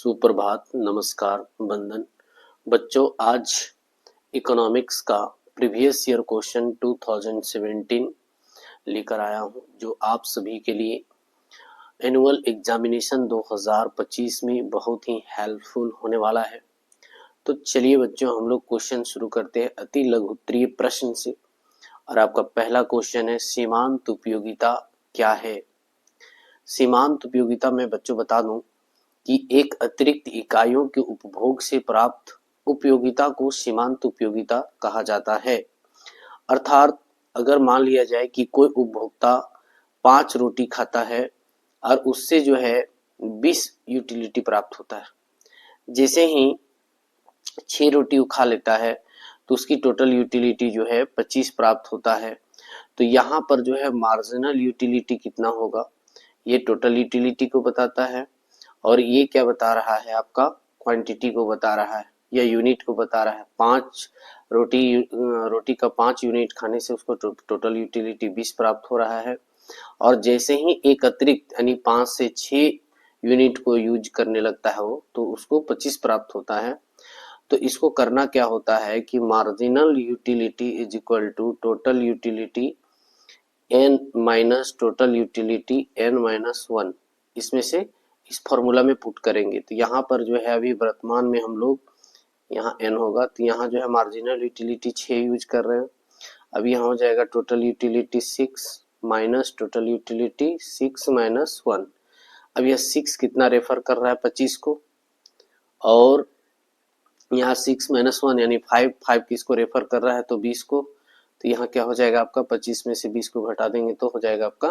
सुप्रभात, नमस्कार, वंदन। बच्चों, आज इकोनॉमिक्स का प्रीवियस ईयर क्वेश्चन 2017 लेकर आया हूं, जो आप सभी के लिए एनुअल एग्जामिनेशन 2025 में बहुत ही हेल्पफुल होने वाला है। तो चलिए बच्चों, हम लोग क्वेश्चन शुरू करते हैं अति लघु उत्तरीय प्रश्न से। और आपका पहला क्वेश्चन है, सीमांत उपयोगिता क्या है? सीमांत उपयोगिता में बच्चों बता दूं कि एक अतिरिक्त इकाइयों के उपभोग से प्राप्त उपयोगिता को सीमांत उपयोगिता कहा जाता है। अर्थात अगर मान लिया जाए कि कोई उपभोक्ता 5 रोटी खाता है और उससे जो है 20 यूटिलिटी प्राप्त होता है। जैसे ही 6 रोटी वो खा लेता है तो उसकी टोटल यूटिलिटी जो है 25 प्राप्त होता है। तो यहाँ पर जो है मार्जिनल यूटिलिटी कितना होगा, ये टोटल यूटिलिटी को बताता है। और ये क्या बता रहा है, आपका क्वांटिटी को बता रहा है या यूनिट को बता रहा है। 5 रोटी का 5 यूनिट खाने से उसको टोटल यूटिलिटी 20 प्राप्त हो रहा है। और जैसे ही एक अतिरिक्त यानी 5 से 6 यूनिट को यूज करने लगता है वो, तो उसको 25 प्राप्त होता है। तो इसको करना क्या होता है कि marginal utility is equal to total utility n minus total utility n minus 1, इसमें से इस फॉर्मूला में पुट करेंगे। तो यहाँ पर जो है अभी वर्तमान में हम लोग यहाँ n होगा, तो यहाँ जो है मार्जिनल यूटिलिटी 6 यूज कर रहे हैं। अब यहाँ हो जाएगा total utility 6 minus total utility 6 minus 1। अब यह 6 कितना रेफर कर रहा है 25 को, और यहाँ 6 माइनस 1 यानी 5 किसको रेफर कर रहा है तो 20 को। तो यहाँ क्या हो जाएगा आपका 25 में से 20 को घटा देंगे तो हो जाएगा आपका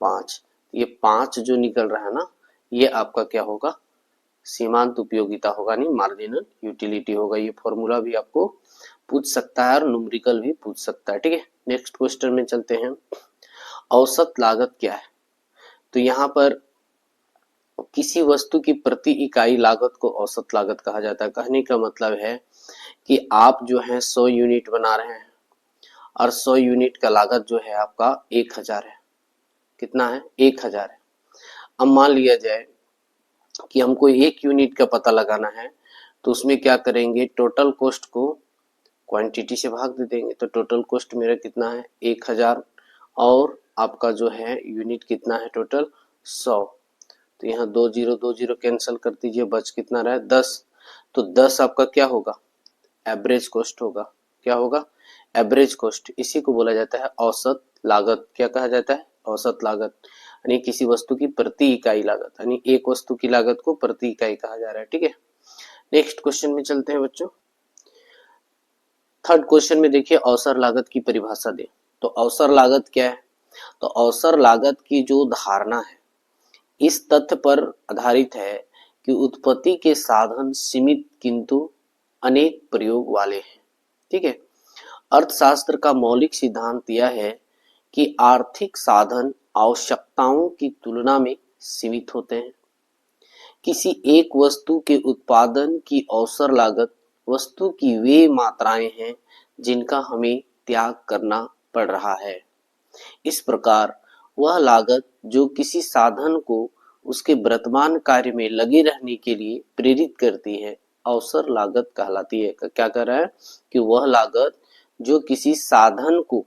5। ये 5 जो निकल रहा है ना, ये आपका क्या होगा, सीमांत उपयोगिता होगा, नहीं मार्जिनल यूटिलिटी होगा। ये फॉर्मूला भी आपको पूछ सकता है और न्यूमेरिकल भी पूछ सकता है। ठीक है, नेक्स्ट क्वेश्चन में चलते हैं। औसत लागत क्या है? तो यहाँ पर किसी वस्तु की प्रति इकाई लागत को औसत लागत कहा जाता है। कहने का मतलब है कि आप जो है 100 यूनिट बना रहे हैं और 100 यूनिट का लागत जो है आपका 1000 है। कितना है? 1000 है। अब मान लिया जाए कि हमको 1 यूनिट का पता लगाना है, तो उसमें क्या करेंगे, टोटल कॉस्ट को क्वांटिटी से भाग दे देंगे। तो टोटल कॉस्ट मेरा कितना है 1000, और आपका जो है यूनिट कितना है टोटल 100। तो यहाँ 20 कैंसिल कर दीजिए, बच कितना रहा 10। तो 10 आपका क्या होगा, एवरेज कॉस्ट होगा। क्या होगा? Average cost. इसी को बोला जाता है औसत लागत। क्या कहा जाता है? औसत लागत, यानी किसी वस्तु की प्रति इकाई लागत, यानी एक वस्तु की लागत को प्रति इकाई कहा जा रहा है। ठीक है, नेक्स्ट क्वेश्चन में चलते हैं बच्चों। थर्ड क्वेश्चन में देखिए, अवसर लागत की परिभाषा दे। तो अवसर लागत क्या है? तो अवसर लागत की जो धारणा है इस तथ्य पर आधारित है कि उत्पत्ति के साधन सीमित किंतु अनेक प्रयोग वाले हैं। ठीक है, अर्थशास्त्र का मौलिक सिद्धांत यह है कि आर्थिक साधन आवश्यकताओं की तुलना में सीमित होते हैं। किसी एक वस्तु के उत्पादन की अवसर लागत वस्तु की वे मात्राएं हैं जिनका हमें त्याग करना पड़ रहा है। इस प्रकार वह लागत जो किसी साधन को उसके वर्तमान कार्य में लगे रहने के लिए प्रेरित करती है अवसर लागत कहलाती है। क्या कर रहा है कि वह लागत जो किसी साधन को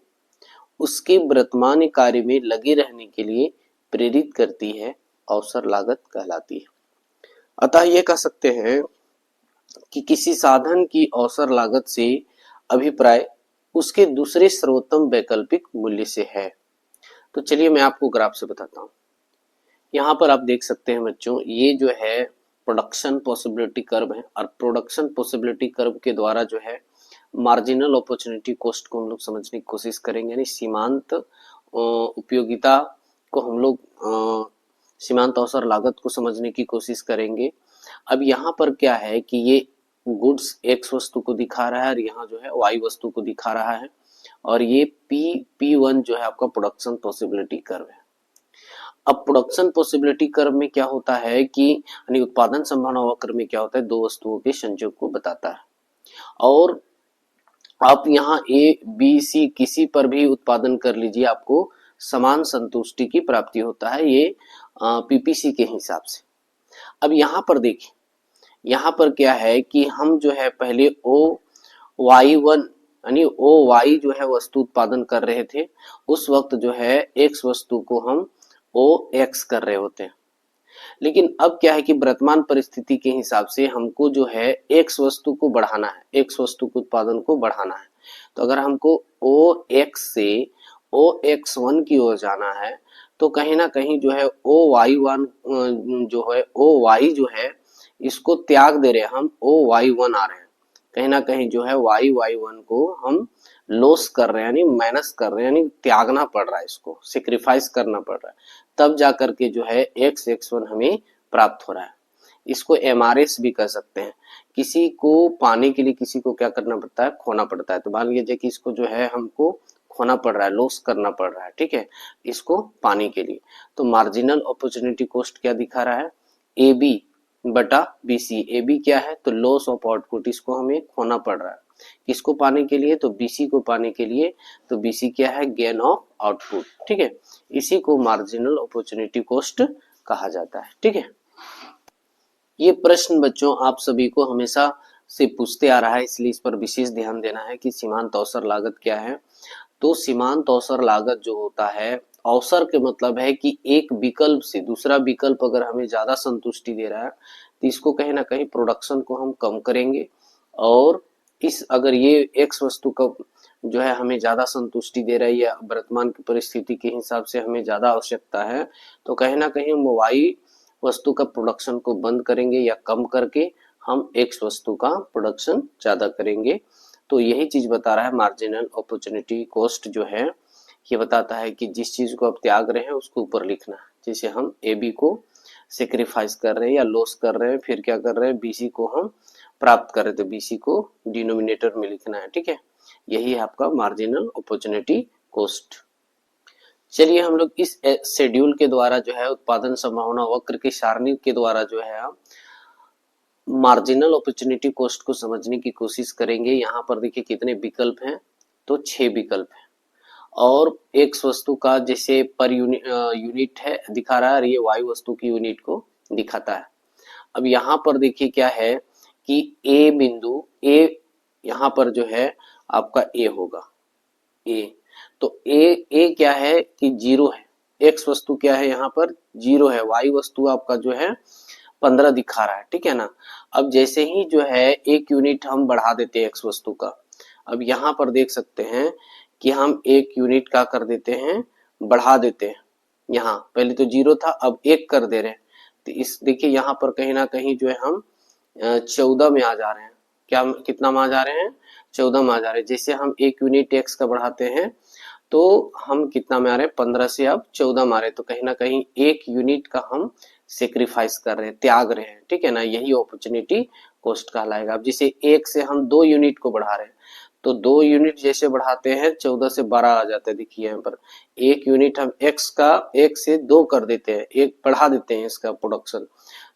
उसके वर्तमान कार्य में लगे रहने के लिए प्रेरित करती है अवसर लागत कहलाती है। अतः ये कह सकते हैं कि किसी साधन की अवसर लागत से अभिप्राय उसके दूसरे सर्वोत्तम वैकल्पिक मूल्य से है। तो चलिए मैं आपको ग्राफ से बताता हूँ। यहाँ पर आप देख सकते हैं बच्चों, ये जो है प्रोडक्शन पॉसिबिलिटी कर्व है, और प्रोडक्शन पॉसिबिलिटी कर्व के द्वारा जो है मार्जिनल अपॉर्चुनिटी कॉस्ट को हम लोग समझने की कोशिश करेंगे, यानी सीमांत उपयोगिता को हम लोग सीमांत अवसर लागत को समझने की कोशिश करेंगे। अब यहाँ पर क्या है कि ये गुड्स एक्स वस्तु को दिखा रहा है और यहाँ जो है वाई वस्तु को दिखा रहा है, और ये P1 जो है आपका प्रोडक्शन पॉसिबिलिटी कर्व है। अब प्रोडक्शन पॉसिबिलिटी कर्व में क्या होता है कि यानी उत्पादन संभावना वक्र में क्या होता है, दो वस्तुओं के संयोग को बताता है। और आप यहाँ ए बी सी किसी पर भी उत्पादन कर लीजिए, आपको समान संतुष्टि की प्राप्ति होता है, ये पीपीसी के हिसाब से। अब यहाँ पर देखिए यहाँ पर क्या है कि हम जो है पहले OY1 यानी OY जो है वस्तु उत्पादन कर रहे थे, उस वक्त जो है X वस्तु को हम OX कर रहे होते हैं। लेकिन अब क्या है कि वर्तमान परिस्थिति के हिसाब से हमको जो है X वस्तु को बढ़ाना है, X वस्तु के उत्पादन को बढ़ाना है। तो अगर हमको OX से OX1 की ओर जाना है तो कहीं ना कहीं जो है OY1 जो है OY जो है इसको त्याग दे रहे हैं, हम OY1 आ रहे हैं। कहीं ना कहीं जो है YY1 को हम लॉस कर रहे हैं, यानी माइनस कर रहे हैं, यानी त्यागना पड़ रहा है, इसको सेक्रीफाइस करना पड़ रहा है, तब जाकर के जो है X1 हमें प्राप्त हो रहा है। इसको MRS भी कह सकते हैं। किसी को पाने के लिए किसी को क्या करना पड़ता है, खोना पड़ता है। तो मान लीजिए कि इसको जो है हमको खोना पड़ रहा है, लॉस करना पड़ रहा है, ठीक है, इसको पाने के लिए। तो मार्जिनल अपॉर्चुनिटी कॉस्ट क्या दिखा रहा है, AB बटा BC। AB क्या है, तो लॉस ऑफ आउटपुट, इसको हमें खोना पड़ रहा है किसको पाने के लिए, तो BC को पाने के लिए। तो BC क्या है, गेन ऑफ आउटपुट, ठीक है। इसी को मार्जिनल अपॉर्चुनिटी कॉस्ट कहा जाता है, ठीक है। ये प्रश्न बच्चों आप सभी को हमेशा से पूछते आ रहा है, इसलिए इस पर विशेष ध्यान देना है कि सीमांत अवसर लागत क्या है। तो सीमांत अवसर लागत जो होता है, अवसर के मतलब है कि एक विकल्प से दूसरा विकल्प अगर हमें ज्यादा संतुष्टि दे रहा है तो इसको कहीं ना कहीं प्रोडक्शन को हम कम करेंगे, और इस अगर ये एक्स वस्तु का जो है हमें ज्यादा संतुष्टि दे रहा है या वर्तमान की परिस्थिति के हिसाब से हमें ज्यादा आवश्यकता है, तो कहीं ना कहीं हम वाई वस्तु का प्रोडक्शन को बंद करेंगे या कम करके हम एक्स वस्तु का प्रोडक्शन ज्यादा करेंगे। तो यही चीज बता रहा है मार्जिनल अपॉर्चुनिटी कॉस्ट जो है, ये बताता है कि जिस चीज को आप त्याग रहे हैं उसको ऊपर लिखना है। जैसे हम AB को सेक्रीफाइस कर रहे हैं या लॉस कर रहे हैं, फिर क्या कर रहे हैं, BC को हम प्राप्त कर रहे थे, BC को डिनोमिनेटर में लिखना है, ठीक है। यही है आपका मार्जिनल अपॉर्चुनिटी कॉस्ट। चलिए हम लोग इस शेड्यूल के द्वारा जो है उत्पादन संभावना वक्र की सारणी के द्वारा जो है हम मार्जिनल अपॉर्चुनिटी कॉस्ट को समझने की कोशिश करेंगे। यहाँ पर देखिए कितने विकल्प हैं, तो 6 विकल्प हैं, और एक्स वस्तु का जैसे पर यूनिट है दिखा रहा है, और ये वाई वस्तु की यूनिट को दिखाता है। अब यहाँ पर देखिए क्या है कि ए बिंदु, ए यहाँ पर जो है आपका ए होगा, ए, तो ए क्या है कि 0 है, एक्स वस्तु क्या है यहाँ पर 0 है, वाई वस्तु आपका जो है 15 दिखा रहा है, ठीक है ना। अब जैसे ही जो है एक यूनिट हम बढ़ा देते हैं एक्स वस्तु का, अब यहाँ पर देख सकते हैं कि हम एक यूनिट का कर देते हैं, बढ़ा देते हैं। यहाँ पहले तो 0 था, अब 1 कर दे रहे हैं, तो इस देखिए यहाँ पर कहीं ना कहीं जो है हम 14 में आ जा रहे हैं। क्या कितना में आ जा रहे हैं, 14 में आ जा रहे हैं। जैसे हम एक यूनिट एक्स का बढ़ाते हैं तो हम कितना में आ रहे हैं, 15 से अब 14 में आ रहे हैं। तो कहीं ना कहीं एक यूनिट का हम सेक्रीफाइस कर रहे हैं, त्याग रहे हैं, ठीक है ना। यही अपॉर्चुनिटी कॉस्ट कहलाएगा। अब जैसे 1 से हम 2 यूनिट को बढ़ा रहे हैं, तो 2 यूनिट जैसे बढ़ाते हैं 14 से 12 आ जाता है। देखिए यहाँ पर एक यूनिट हम एक्स का 1 से 2 कर देते हैं, एक बढ़ा देते हैं इसका प्रोडक्शन,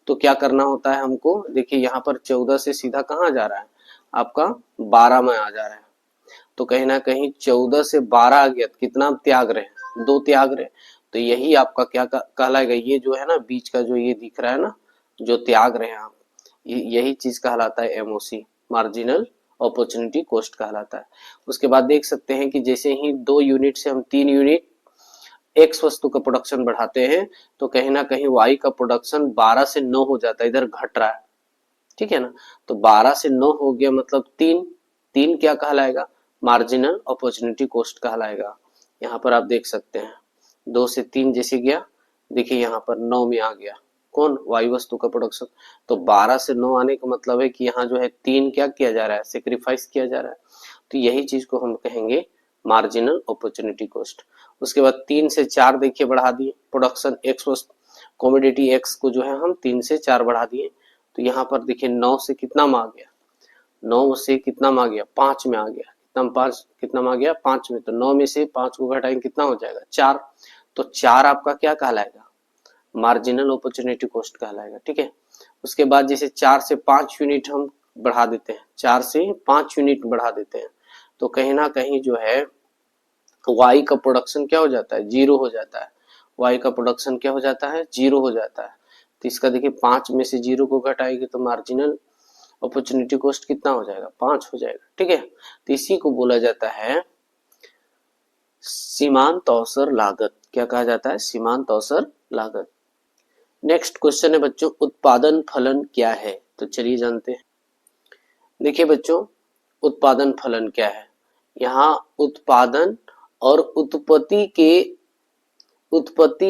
तो क्या करना होता है हमको, देखिए यहाँ पर 14 से सीधा कहाँ जा रहा है, आपका 12 में आ जा रहा है। तो कहीं ना कहीं 14 से 12 आ गया, कितना त्याग रहे हैं, 2 त्याग रहे। तो यही आपका क्या कहलाएगा, ये जो है ना बीच का जो ये दिख रहा है ना, जो त्याग रहे हैं आप, यही चीज कहलाता है MOC, मार्जिनल अपॉर्चुनिटी कॉस्ट कहलाता है। उसके बाद देख सकते हैं कि जैसे ही 2 यूनिट से हम 3 यूनिट एक्स वस्तु का प्रोडक्शन बढ़ाते हैं, तो कहीं ना कहीं वाई का प्रोडक्शन 12 से 9 हो जाता है, इधर घट रहा है, ठीक है ना। तो 12 से 9 हो गया, मतलब 3 क्या कहलाएगा, मार्जिनल अपॉर्चुनिटी कॉस्ट कहलाएगा। यहाँ पर आप देख सकते हैं 2 से 3 जैसे गया, देखिए यहाँ पर 9 में आ गया, कौन, वाई वस्तु का प्रोडक्शन। तो 12 से 9 आने का मतलब है कि यहाँ जो है 3 क्या किया जा रहा है, सेक्रीफाइस किया जा रहा है। तो यही चीज को हम कहेंगे मार्जिनल अपॉर्चुनिटी कॉस्ट। उसके बाद 3 से 4 देखिए बढ़ा दिए प्रोडक्शन एक्स वस्तु, कॉमोडिटी एक्स को जो है हम 3 से 4 बढ़ा दिए। तो यहाँ पर देखिए 9 से कितना में आ गया, 9 से कितना में आ गया, 5 में आ गया, कितना 5 कितना में आ गया, 5 में। तो 9 में से 5 को घटाएंगे कितना हो जाएगा, 4। तो 4 आपका क्या कहलाएगा, मार्जिनल अपॉर्चुनिटी कॉस्ट कहलाएगा, ठीक है। उसके बाद जैसे 4 से 5 यूनिट हम बढ़ा देते हैं, 4 से 5 यूनिट बढ़ा देते हैं, तो कहीं ना कहीं जो है वाई का प्रोडक्शन क्या हो जाता है, 0 हो जाता है। वाई का प्रोडक्शन क्या हो जाता है, 0 हो जाता है। तो इसका देखिए 5 में से 0 को घटाएगी तो मार्जिनल अपॉर्चुनिटी कॉस्ट कितना हो जाएगा, 5 हो जाएगा। ठीक है, तो इसी को बोला जाता है सीमांत अवसर लागत। क्या कहा जाता है, सीमांत अवसर लागत। नेक्स्ट क्वेश्चन है बच्चों, उत्पादन फलन क्या है। तो चलिए जानते हैं। देखिए बच्चों, उत्पादन फलन क्या है। यहाँ उत्पादन और उत्पत्ति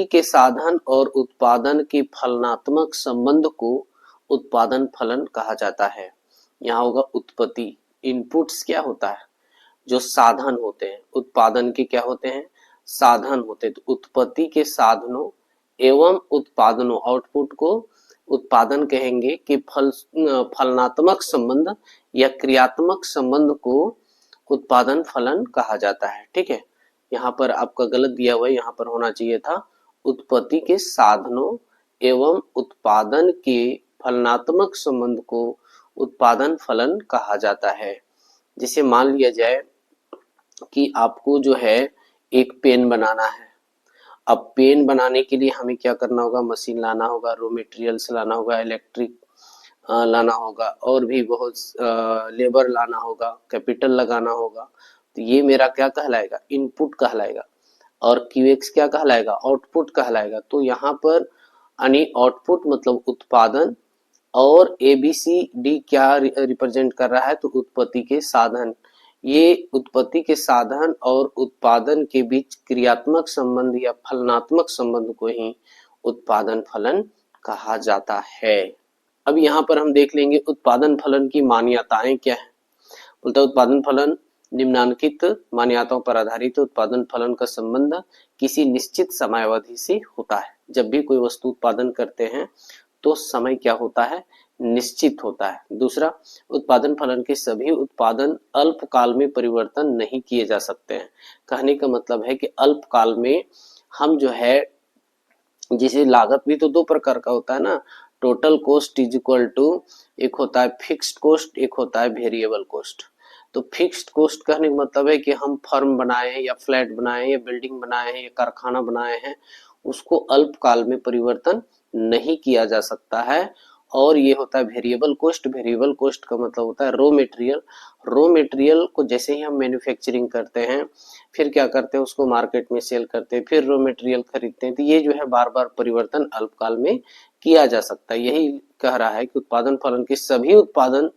के साधन और उत्पादन के फलनात्मक संबंध को उत्पादन फलन कहा जाता है। यहाँ होगा उत्पत्ति, इनपुट्स क्या होता है, जो साधन होते हैं, उत्पादन के क्या होते हैं, साधन होते हैं। तो उत्पत्ति के साधनों एवं उत्पादनों, आउटपुट को उत्पादन कहेंगे कि फलनात्मक संबंध या क्रियात्मक संबंध को उत्पादन फलन कहा जाता है। ठीक है, यहाँ पर आपका गलत दिया हुआ है, यहाँ पर होना चाहिए था उत्पत्ति के साधनों एवं उत्पादन के फलनात्मक संबंध को उत्पादन फलन कहा जाता है। जैसे मान लिया जाए कि आपको जो है एक पेन बनाना है। अब पेन बनाने के लिए हमें क्या करना होगा, मशीन लाना होगा, रॉ मटेरियल्स लाना होगा, इलेक्ट्रिक लाना होगा, और भी बहुत लेबर लाना होगा, कैपिटल लगाना होगा। तो ये मेरा क्या कहलाएगा, इनपुट कहलाएगा, और क्यूएक्स क्या कहलाएगा, आउटपुट कहलाएगा। तो यहाँ पर यानी आउटपुट मतलब उत्पादन, और ABCD क्या रिप्रेजेंट कर रहा है, तो उत्पत्ति के साधन। ये उत्पत्ति के साधन और उत्पादन के बीच क्रियात्मक संबंध या फलनात्मक संबंध को ही उत्पादन फलन कहा जाता है। अब यहाँ पर हम देख लेंगे उत्पादन फलन की मान्यताएं क्या है। बोलता है उत्पादन फलन निम्नलिखित मान्यताओं पर आधारित। उत्पादन फलन का संबंध किसी निश्चित समयावधि से होता है। जब भी कोई वस्तु उत्पादन करते हैं तो समय क्या होता है, निश्चित होता है। दूसरा, उत्पादन फलन के सभी उत्पादन अल्पकाल में परिवर्तन नहीं किए जा सकते हैं। कहने का मतलब है कि अल्पकाल में हम जो है, जिसे लागत भी तो दो प्रकार का होता है ना, total cost is equal to, एक होता है फिक्स्ड कॉस्ट, एक होता है वेरिएबल कॉस्ट। तो फिक्स्ड कॉस्ट कहने का मतलब है कि हम फर्म बनाए हैं या फ्लैट बनाए हैं या बिल्डिंग बनाए हैं या कारखाना बनाए हैं, उसको अल्पकाल में परिवर्तन नहीं किया जा सकता है। और ये होता है वेरिएबल कॉस्ट। वेरिएबल कॉस्ट का मतलब होता है रॉ मटेरियल। रॉ मटेरियल को जैसे ही हम मैन्युफैक्चरिंग करते हैं, फिर क्या करते हैं, उसको मार्केट में सेल करते हैं, फिर रॉ मटेरियल खरीदते हैं। तो ये जो है बार बार परिवर्तन अल्पकाल में किया जा सकता है। यही कह रहा है कि उत्पादन फलन के सभी उत्पादन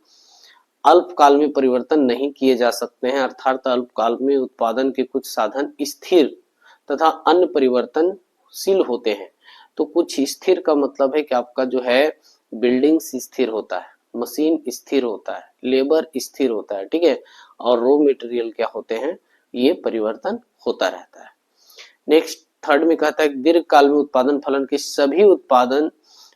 अल्पकाल में परिवर्तन नहीं किए जा सकते हैं। अर्थात अल्पकाल में उत्पादन के कुछ साधन स्थिर तथा अन्य परिवर्तनशील होते हैं। तो कुछ स्थिर का मतलब है कि आपका जो है बिल्डिंग्स स्थिर होता है, मशीन स्थिर होता है, लेबर स्थिर होता है। ठीक है, और रॉ मटेरियल क्या होते हैं, ये परिवर्तन होता रहता है। नेक्स्ट थर्ड में कहता है दीर्घ काल में उत्पादन फलन के सभी उत्पादन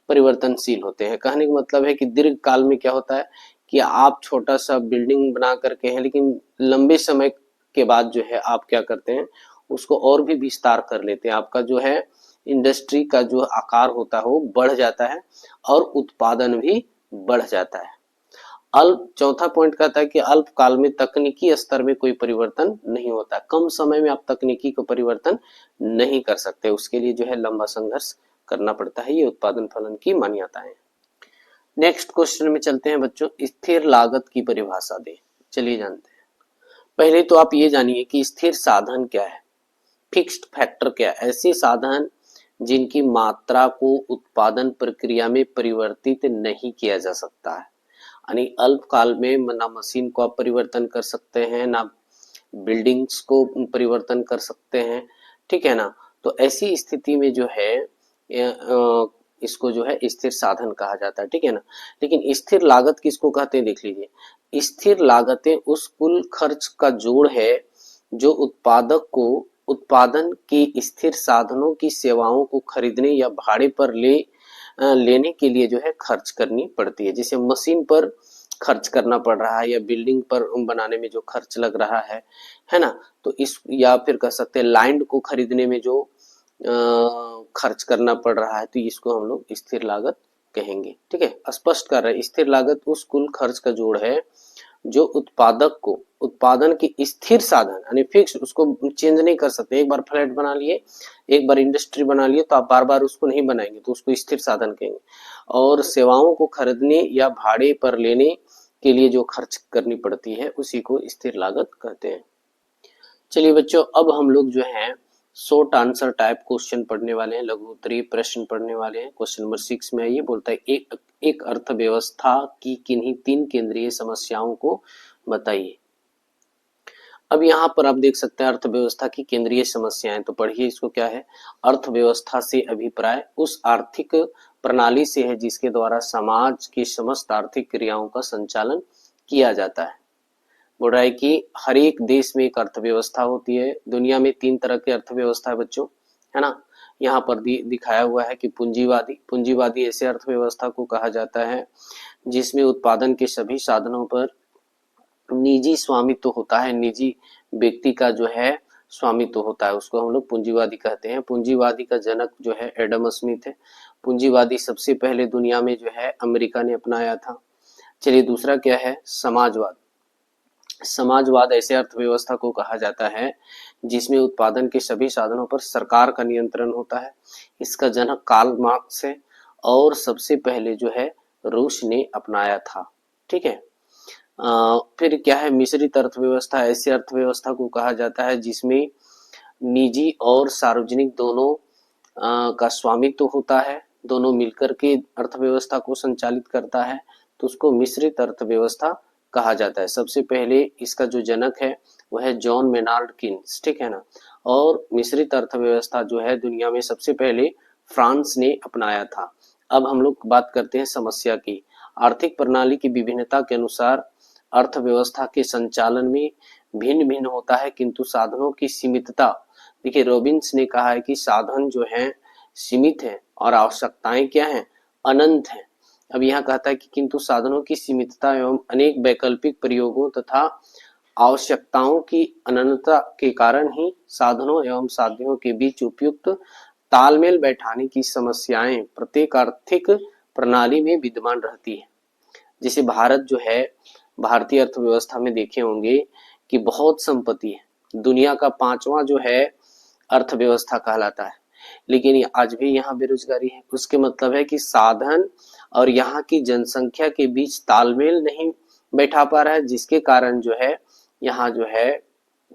परिवर्तनशील होते हैं। कहने का मतलब है कि दीर्घ काल में क्या होता है कि आप छोटा सा बिल्डिंग बना करके हैं, लेकिन लंबे समय के बाद जो है आप क्या करते हैं, उसको और भी विस्तार कर लेते हैं। आपका जो है इंडस्ट्री का जो आकार होता है वो बढ़ जाता है और उत्पादन भी बढ़ जाता है। चौथा पॉइंट कहता है कि अल्पकाल में तकनीकी स्तर में कोई परिवर्तन नहीं होता। कम समय में आप तकनीकी को परिवर्तन नहीं कर सकते, उसके लिए जो है लंबा संघर्ष करना पड़ता है। ये उत्पादन फलन की मान्यताएं। नेक्स्ट क्वेश्चन में चलते हैं बच्चों, स्थिर लागत की परिभाषा दे। चलिए जानते हैं। पहले तो आप ये जानिए कि स्थिर साधन क्या है, फिक्स्ड फैक्टर क्या है। ऐसे साधन जिनकी मात्रा को उत्पादन प्रक्रिया में परिवर्तित नहीं किया जा सकता है। यानी अल्पकाल में ना मशीन को आप परिवर्तन कर सकते हैं, ना बिल्डिंग्स को परिवर्तन कर सकते हैं। ठीक है ना, तो ऐसी स्थिति में जो है इसको जो है स्थिर साधन कहा जाता है। ठीक है ना, लेकिन स्थिर लागत किसको कहते हैं, देख लीजिए। स्थिर लागतें उस कुल खर्च का जोड़ है जो उत्पादक को उत्पादन के स्थिर साधनों की सेवाओं को खरीदने या भाड़े पर लेने के लिए जो है खर्च करनी पड़ती है। जैसे मशीन पर खर्च करना पड़ रहा है या बिल्डिंग पर बनाने में जो खर्च लग रहा है ना, तो इस या फिर कह सकते हैं लैंड को खरीदने में जो खर्च करना पड़ रहा है, तो इसको हम लोग स्थिर लागत कहेंगे। ठीक है, स्पष्ट कर रहे हैं, स्थिर लागत उस कुल खर्च का जोड़ है जो उत्पादक को उत्पादन की स्थिर साधन यानी फिक्स, उसको चेंज नहीं कर सकते। एक बार फ्लैट बना लिए, एक बार इंडस्ट्री बना लिए तो आप बार बार उसको नहीं बनाएंगे, तो उसको स्थिर साधन कहेंगे। और सेवाओं को खरीदने या भाड़े पर लेने के लिए जो खर्च करनी पड़ती है उसी को स्थिर लागत कहते हैं। चलिए बच्चों, अब हम लोग जो है शॉर्ट आंसर टाइप क्वेश्चन पढ़ने वाले हैं, लघु उत्तरीय प्रश्न पढ़ने वाले हैं। क्वेश्चन नंबर 6 में ये बोलता है एक अर्थव्यवस्था की किन्हीं 3 केंद्रीय समस्याओं को बताइए। अब यहाँ पर आप देख सकते हैं अर्थव्यवस्था की केंद्रीय समस्याएं, तो पढ़िए इसको। क्या है? अर्थव्यवस्था से अभिप्राय उस आर्थिक प्रणाली से है जिसके द्वारा समाज की समस्त आर्थिक क्रियाओं का संचालन किया जाता है। बोल रहा है कि हर एक देश में एक अर्थव्यवस्था होती है। दुनिया में 3 तरह की अर्थव्यवस्था है बच्चों, है ना। यहाँ पर दिखाया हुआ है कि पूंजीवादी ऐसे अर्थव्यवस्था को कहा जाता है जिसमें उत्पादन के सभी साधनों पर निजी स्वामित्व होता है, निजी व्यक्ति का जो है स्वामित्व होता है, उसको हम लोग पूंजीवादी कहते हैं। पूंजीवादी का जनक जो है एडम स्मिथ है। पूंजीवादी सबसे पहले दुनिया में जो है अमेरिका ने अपनाया था। चलिए दूसरा क्या है? समाजवाद। समाजवाद ऐसे अर्थव्यवस्था को कहा जाता है जिसमें उत्पादन के सभी साधनों पर सरकार का नियंत्रण होता है। इसका जनक कार्ल मार्क्स है और सबसे पहले जो है रूस ने अपनाया था। ठीक है। फिर क्या है? मिश्रित अर्थव्यवस्था। ऐसी अर्थव्यवस्था को कहा जाता है जिसमें निजी और सार्वजनिक दोनों का स्वामित्व होता है, दोनों मिलकर के अर्थव्यवस्था को संचालित करता है, तो उसको मिश्रित अर्थव्यवस्था कहा जाता है। सबसे पहले इसका जो जनक है वह है जॉन मेनार्ड कीन्स, ठीक है ना। और मिश्रित अर्थव्यवस्था जो है दुनिया में सबसे पहले फ्रांस ने अपनाया था। अब हम लोग बात करते हैं समस्या की। आर्थिक प्रणाली की विभिन्नता के अनुसार अर्थव्यवस्था के संचालन में भिन्न भिन्न होता है, किंतु साधनों की सीमितता। देखिए रॉबिन्स ने कहा है कि साधन जो है सीमित है और आवश्यकताएं क्या हैं? अनंत हैं। अब यहाँ कहता है कि किंतु साधनों की सीमितता एवं अनेक वैकल्पिक प्रयोगों तथा आवश्यकताओं की अनंतता के कारण ही साधनों एवं साध्यों के बीच उपयुक्त तालमेल बैठाने की समस्याएं प्रत्येक आर्थिक प्रणाली में विद्यमान रहती है। जैसे भारत जो है, भारतीय अर्थव्यवस्था में देखे होंगे कि बहुत संपत्ति है, दुनिया का 5वां जो है अर्थव्यवस्था कहलाता है, लेकिन आज भी यहाँ बेरोजगारी है। उसके मतलब है कि साधन और यहाँ की जनसंख्या के बीच तालमेल नहीं बैठा पा रहा है, जिसके कारण जो है यहाँ जो है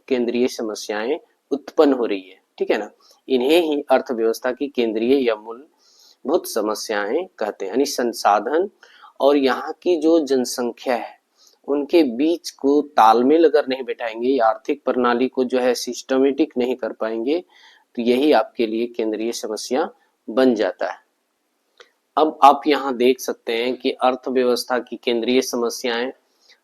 केंद्रीय समस्याएं उत्पन्न हो रही है। ठीक है ना। इन्हें ही अर्थव्यवस्था की केंद्रीय या मूलभूत समस्याएं कहते हैं। यानी संसाधन और यहाँ की जो जनसंख्या है उनके बीच को तालमेल अगर नहीं बैठाएंगे या आर्थिक प्रणाली को जो है सिस्टमेटिक नहीं कर पाएंगे तो यही आपके लिए केंद्रीय समस्या बन जाता है। अब आप यहाँ देख सकते हैं कि अर्थव्यवस्था की केंद्रीय समस्याएं,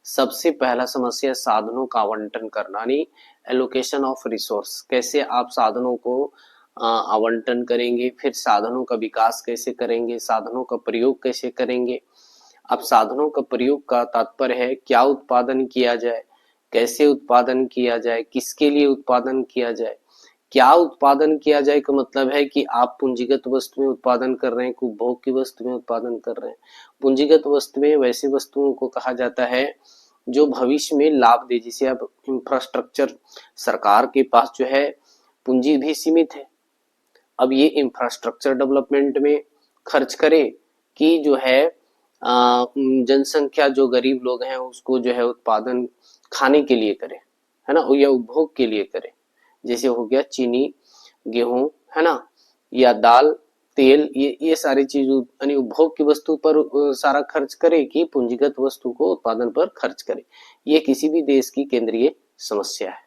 सबसे पहला समस्या साधनों का आवंटन करना, यानी एलोकेशन ऑफ रिसोर्स। कैसे आप साधनों को आवंटन करेंगे, फिर साधनों का विकास कैसे करेंगे, साधनों का प्रयोग कैसे करेंगे। अब साधनों का प्रयोग का तात्पर्य है क्या उत्पादन किया जाए, कैसे उत्पादन किया जाए, किसके लिए उत्पादन किया जाए। क्या उत्पादन किया जाए का मतलब है कि आप पूंजीगत वस्तु में उत्पादन कर रहे हैं, उपभोग की वस्तु में उत्पादन कर रहे हैं। पूंजीगत वस्तु में वैसी वस्तुओं को कहा जाता है जो भविष्य में लाभ दे। जिसे अब इंफ्रास्ट्रक्चर, सरकार के पास जो है पूंजी भी सीमित है, अब ये इंफ्रास्ट्रक्चर डेवलपमेंट में खर्च करे कि जो है जनसंख्या जो गरीब लोग हैं उसको जो है उत्पादन खाने के लिए करे, है ना, या उपभोग के लिए करे। जैसे हो गया चीनी, गेहूं, है ना, या दाल, तेल, ये सारी चीज यानी उपभोग की वस्तु पर सारा खर्च करे कि पूंजीगत वस्तु को उत्पादन पर खर्च करे। ये किसी भी देश की केंद्रीय समस्या है।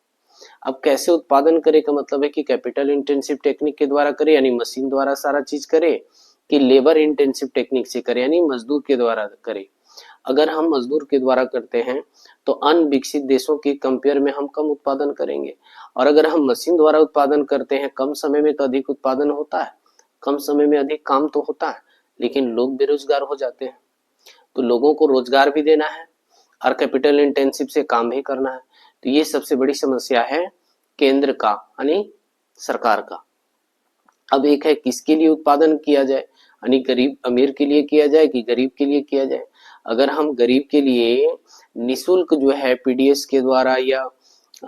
अब कैसे उत्पादन करे का मतलब है कि कैपिटल इंटेंसिव टेक्निक के द्वारा करे यानी मशीन द्वारा सारा चीज करे, कि लेबर इंटेंसिव टेक्निक से करे यानी मजदूर के द्वारा करे। अगर हम मजदूर के द्वारा करते हैं तो अनविकसित देशों के कंपेयर में हम कम उत्पादन करेंगे, और अगर हम मशीन द्वारा उत्पादन करते हैं कम समय में तो अधिक उत्पादन होता है, कम समय में अधिक काम तो होता है, लेकिन लोग बेरोजगार हो जाते हैं। तो लोगों को रोजगार भी देना है और कैपिटल इंटेंसिव से काम भी करना है। तो ये सबसे बड़ी समस्या है केंद्र का यानी सरकार का। अब एक है किसके लिए उत्पादन किया जाए, यानी गरीब अमीर के लिए किया जाए कि गरीब के लिए किया जाए। अगर हम गरीब के लिए निशुल्क जो है पीडीएस के द्वारा या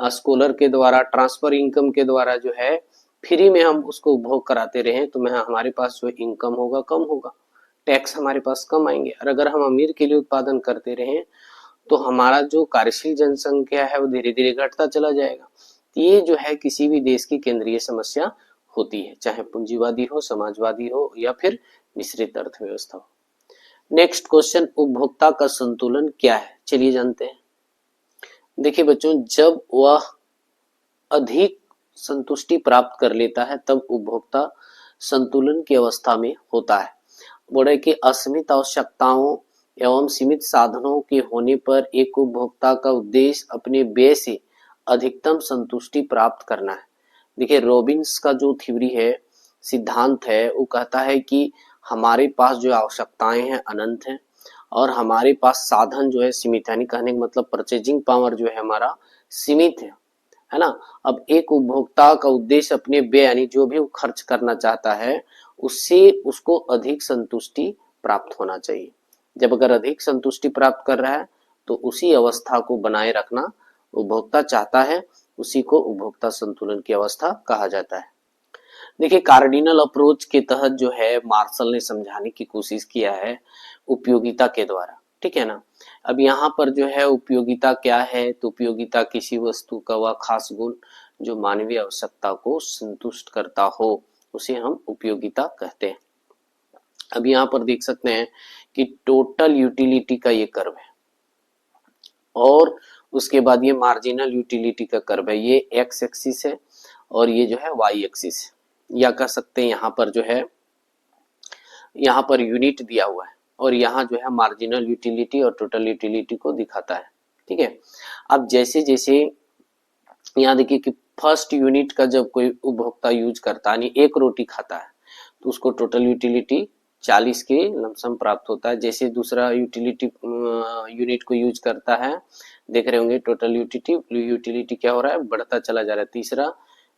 स्कॉलर के द्वारा, ट्रांसफर इनकम के द्वारा जो है फ्री में हम उसको उपभोग कराते रहे तो मैं हमारे पास जो इनकम होगा कम होगा, टैक्स हमारे पास कम आएंगे। और अगर हम अमीर के लिए उत्पादन करते रहे तो हमारा जो कार्यशील जनसंख्या है वो धीरे धीरे घटता चला जाएगा। ये जो है किसी भी देश की केंद्रीय समस्या होती है, चाहे पूंजीवादी हो, समाजवादी हो या फिर मिश्रित अर्थव्यवस्था हो। नेक्स्ट क्वेश्चन, उपभोक्ता का संतुलन क्या है, चलिए जानते हैं। देखिए बच्चों, जब वह अधिक संतुष्टि प्राप्त कर लेता है तब उपभोक्ता संतुलन की अवस्था में होता है। बोले कि असीमित आवश्यकताओं एवं सीमित साधनों के होने पर एक उपभोक्ता का उद्देश्य अपने व्यय से अधिकतम संतुष्टि प्राप्त करना है। देखिए रॉबिन्स का जो थ्योरी है, सिद्धांत है, वो कहता है कि हमारे पास जो आवश्यकताएं हैं अनंत हैं और हमारे पास साधन जो है सीमित है। यानी कहने का मतलब परचेजिंग पावर जो है हमारा सीमित है ना। अब एक उपभोक्ता का उद्देश्य अपने व्यय यानी जो भी वो खर्च करना चाहता है उससे उसको अधिक संतुष्टि प्राप्त होना चाहिए। जब अगर अधिक संतुष्टि प्राप्त कर रहा है तो उसी अवस्था को बनाए रखना उपभोक्ता चाहता है, उसी को उपभोक्ता संतुलन की अवस्था कहा जाता है। देखिए कार्डिनल अप्रोच के तहत जो है मार्शल ने समझाने की कोशिश किया है उपयोगिता के द्वारा, ठीक है ना। अब यहाँ पर जो है उपयोगिता क्या है, तो उपयोगिता किसी वस्तु का वह खास गुण जो मानवीय आवश्यकता को संतुष्ट करता हो उसे हम उपयोगिता कहते हैं। अब यहाँ पर देख सकते हैं कि टोटल यूटिलिटी का ये कर्व है और उसके बाद ये मार्जिनल यूटिलिटी का कर्व है, ये एक्स एक्सिस है और ये जो है वाई एक्सिस है। या कह सकते हैं यहाँ पर जो है यहाँ पर यूनिट दिया हुआ है और यहाँ जो है मार्जिनल यूटिलिटी और टोटल यूटिलिटी को दिखाता है, ठीक है। अब जैसे जैसे यहाँ देखिए कि फर्स्ट यूनिट का जब कोई उपभोक्ता यूज करता है, एक रोटी खाता है तो उसको टोटल यूटिलिटी 40 के लमसम प्राप्त होता है। जैसे दूसरा यूटिलिटी यूनिट को यूज करता है, देख रहे होंगे टोटल यूटिलिटी क्या हो रहा है, बढ़ता चला जा रहा है। तीसरा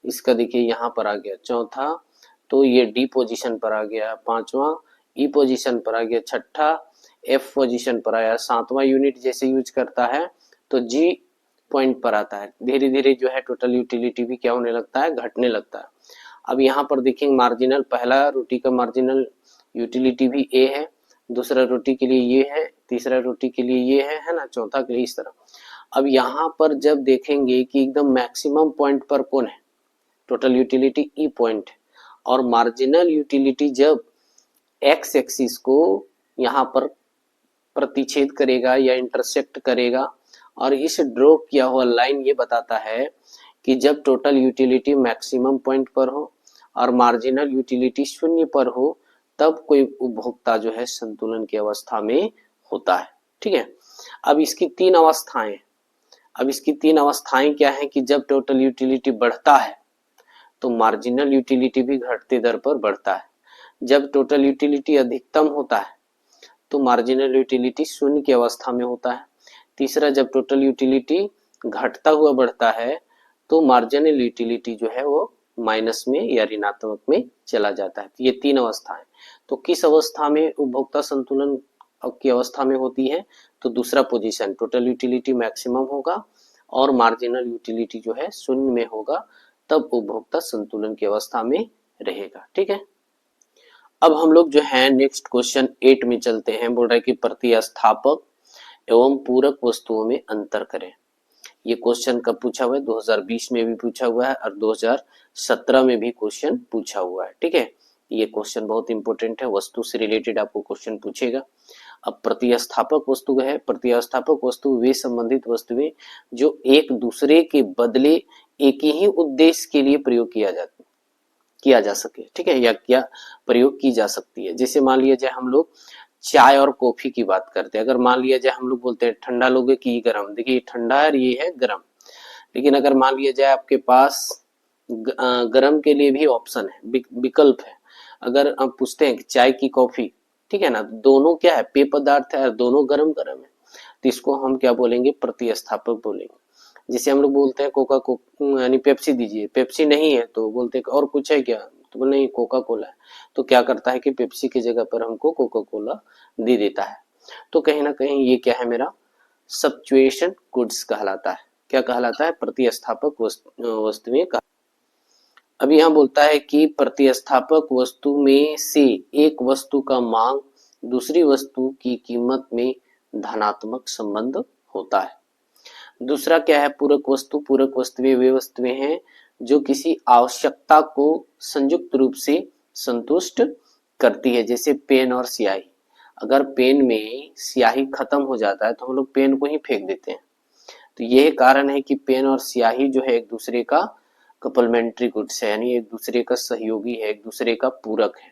इसका देखिए यहाँ पर आ गया, चौथा तो ये डी पोजीशन पर आ गया, पांचवा ई पोजीशन पर आ गया, छठा एफ पोजीशन पर आया, सातवां यूनिट जैसे यूज करता है तो जी पॉइंट पर आता है। धीरे धीरे जो है टोटल यूटिलिटी भी क्या होने लगता है, घटने लगता है। अब यहाँ पर देखेंगे मार्जिनल, पहला रोटी का मार्जिनल यूटिलिटी भी ए है, दूसरा रोटी के लिए ये है, तीसरा रोटी के लिए ये है ना, चौथा के लिए इस तरह। अब यहाँ पर जब देखेंगे कि एकदम मैक्सिमम पॉइंट पर कौन है, टोटल यूटिलिटी ई पॉइंट है और मार्जिनल यूटिलिटी जब एक्स एक्सिस को यहाँ पर प्रतिच्छेद करेगा या इंटरसेक्ट करेगा और इस ड्रॉ किया हुआ लाइन ये बताता है कि जब टोटल यूटिलिटी मैक्सिमम पॉइंट पर हो और मार्जिनल यूटिलिटी शून्य पर हो तब कोई उपभोक्ता जो है संतुलन की अवस्था में होता है, ठीक है। अब इसकी तीन अवस्थाएं, अब इसकी तीन अवस्थाएं क्या है कि जब टोटल यूटिलिटी बढ़ता है तो मार्जिनल यूटिलिटी भी घटते दर पर बढ़ता है। जब टोटल यूटिलिटी अधिकतम होता है तो मार्जिनल यूटिलिटी शून्य की अवस्था में होता है। तीसरा जब टोटल यूटिलिटी घटता हुआ बढ़ता है तो मार्जिनल यूटिलिटी जो है वो माइनस में या ऋणात्मक में चला जाता है। ये तीन अवस्थाएं। तो किस अवस्था में उपभोक्ता संतुलन की अवस्था में होती है, तो दूसरा पोजीशन टोटल यूटिलिटी मैक्सिमम होगा और मार्जिनल यूटिलिटी जो है शून्य में होगा, तब उपभोक्ता संतुलन की अवस्था में रहेगा, ठीक है। अब हम लोग जो है नेक्स्ट क्वेश्चन 8 में चलते हैं। बोल रहा है कि प्रतिस्थापक एवं पूरक वस्तुओं में अंतर करें। ये क्वेश्चन कब पूछा हुआ है, 2020 में भी पूछा हुआ है और 2017 में भी क्वेश्चन पूछा हुआ है, ठीक है। ये क्वेश्चन बहुत इंपॉर्टेंट है, वस्तु से रिलेटेड आपको क्वेश्चन पूछेगा। अब प्रतिस्थापक वस्तु है, प्रतिस्थापक वस्तु वे संबंधित वस्तुएं जो एक दूसरे के बदले एक ही उद्देश्य के लिए प्रयोग किया जा सके, ठीक है, या क्या प्रयोग की जा सकती है। जैसे मान लिया जाए हम लोग चाय और कॉफी की बात करते हैं, अगर मान लिया जाए हम लोग बोलते हैं ठंडा लोगे कि गर्म, देखिए ठंडा है और ये है गर्म। लेकिन अगर मान लिया जाए आपके पास गर्म के लिए भी ऑप्शन है, विकल्प है, अगर आप पूछते हैं कि चाय की कॉफी, ठीक है ना, दोनों क्या है, पेय पदार्थ है और दोनों गर्म गर्म है, तो इसको हम क्या बोलेंगे, प्रतिस्थापक बोलेंगे। जैसे हम लोग बोलते हैं कोका यानी पेप्सी दीजिए, पेप्सी नहीं है तो बोलते हैं और कुछ है क्या, तो नहीं कोका कोला है, तो क्या करता है कि पेप्सी की जगह पर हमको कोका कोला दे देता है। तो कहीं ना कहीं ये क्या है, मेरा सब्स्टिट्यूशन गुड्स कहलाता है। क्या कहलाता है? प्रतिस्थापक वस्तुएं। अब यहाँ बोलता है कि प्रतिस्थापक वस्तु में से एक वस्तु का मांग दूसरी वस्तु की कीमत में धनात्मक संबंध होता है। दूसरा क्या है? पूरक वस्तु। पूरक वस्तुएं वे वस्तुएं हैं जो किसी आवश्यकता को संयुक्त रूप से संतुष्ट करती है, जैसे पेन और स्याही। अगर पेन में स्याही खत्म हो जाता है तो हम लोग पेन को ही फेंक देते हैं। तो यह कारण है कि पेन और स्याही जो है एक दूसरे का कपलमेंट्री गुड्स है, यानी एक दूसरे का सहयोगी है, एक दूसरे का पूरक है।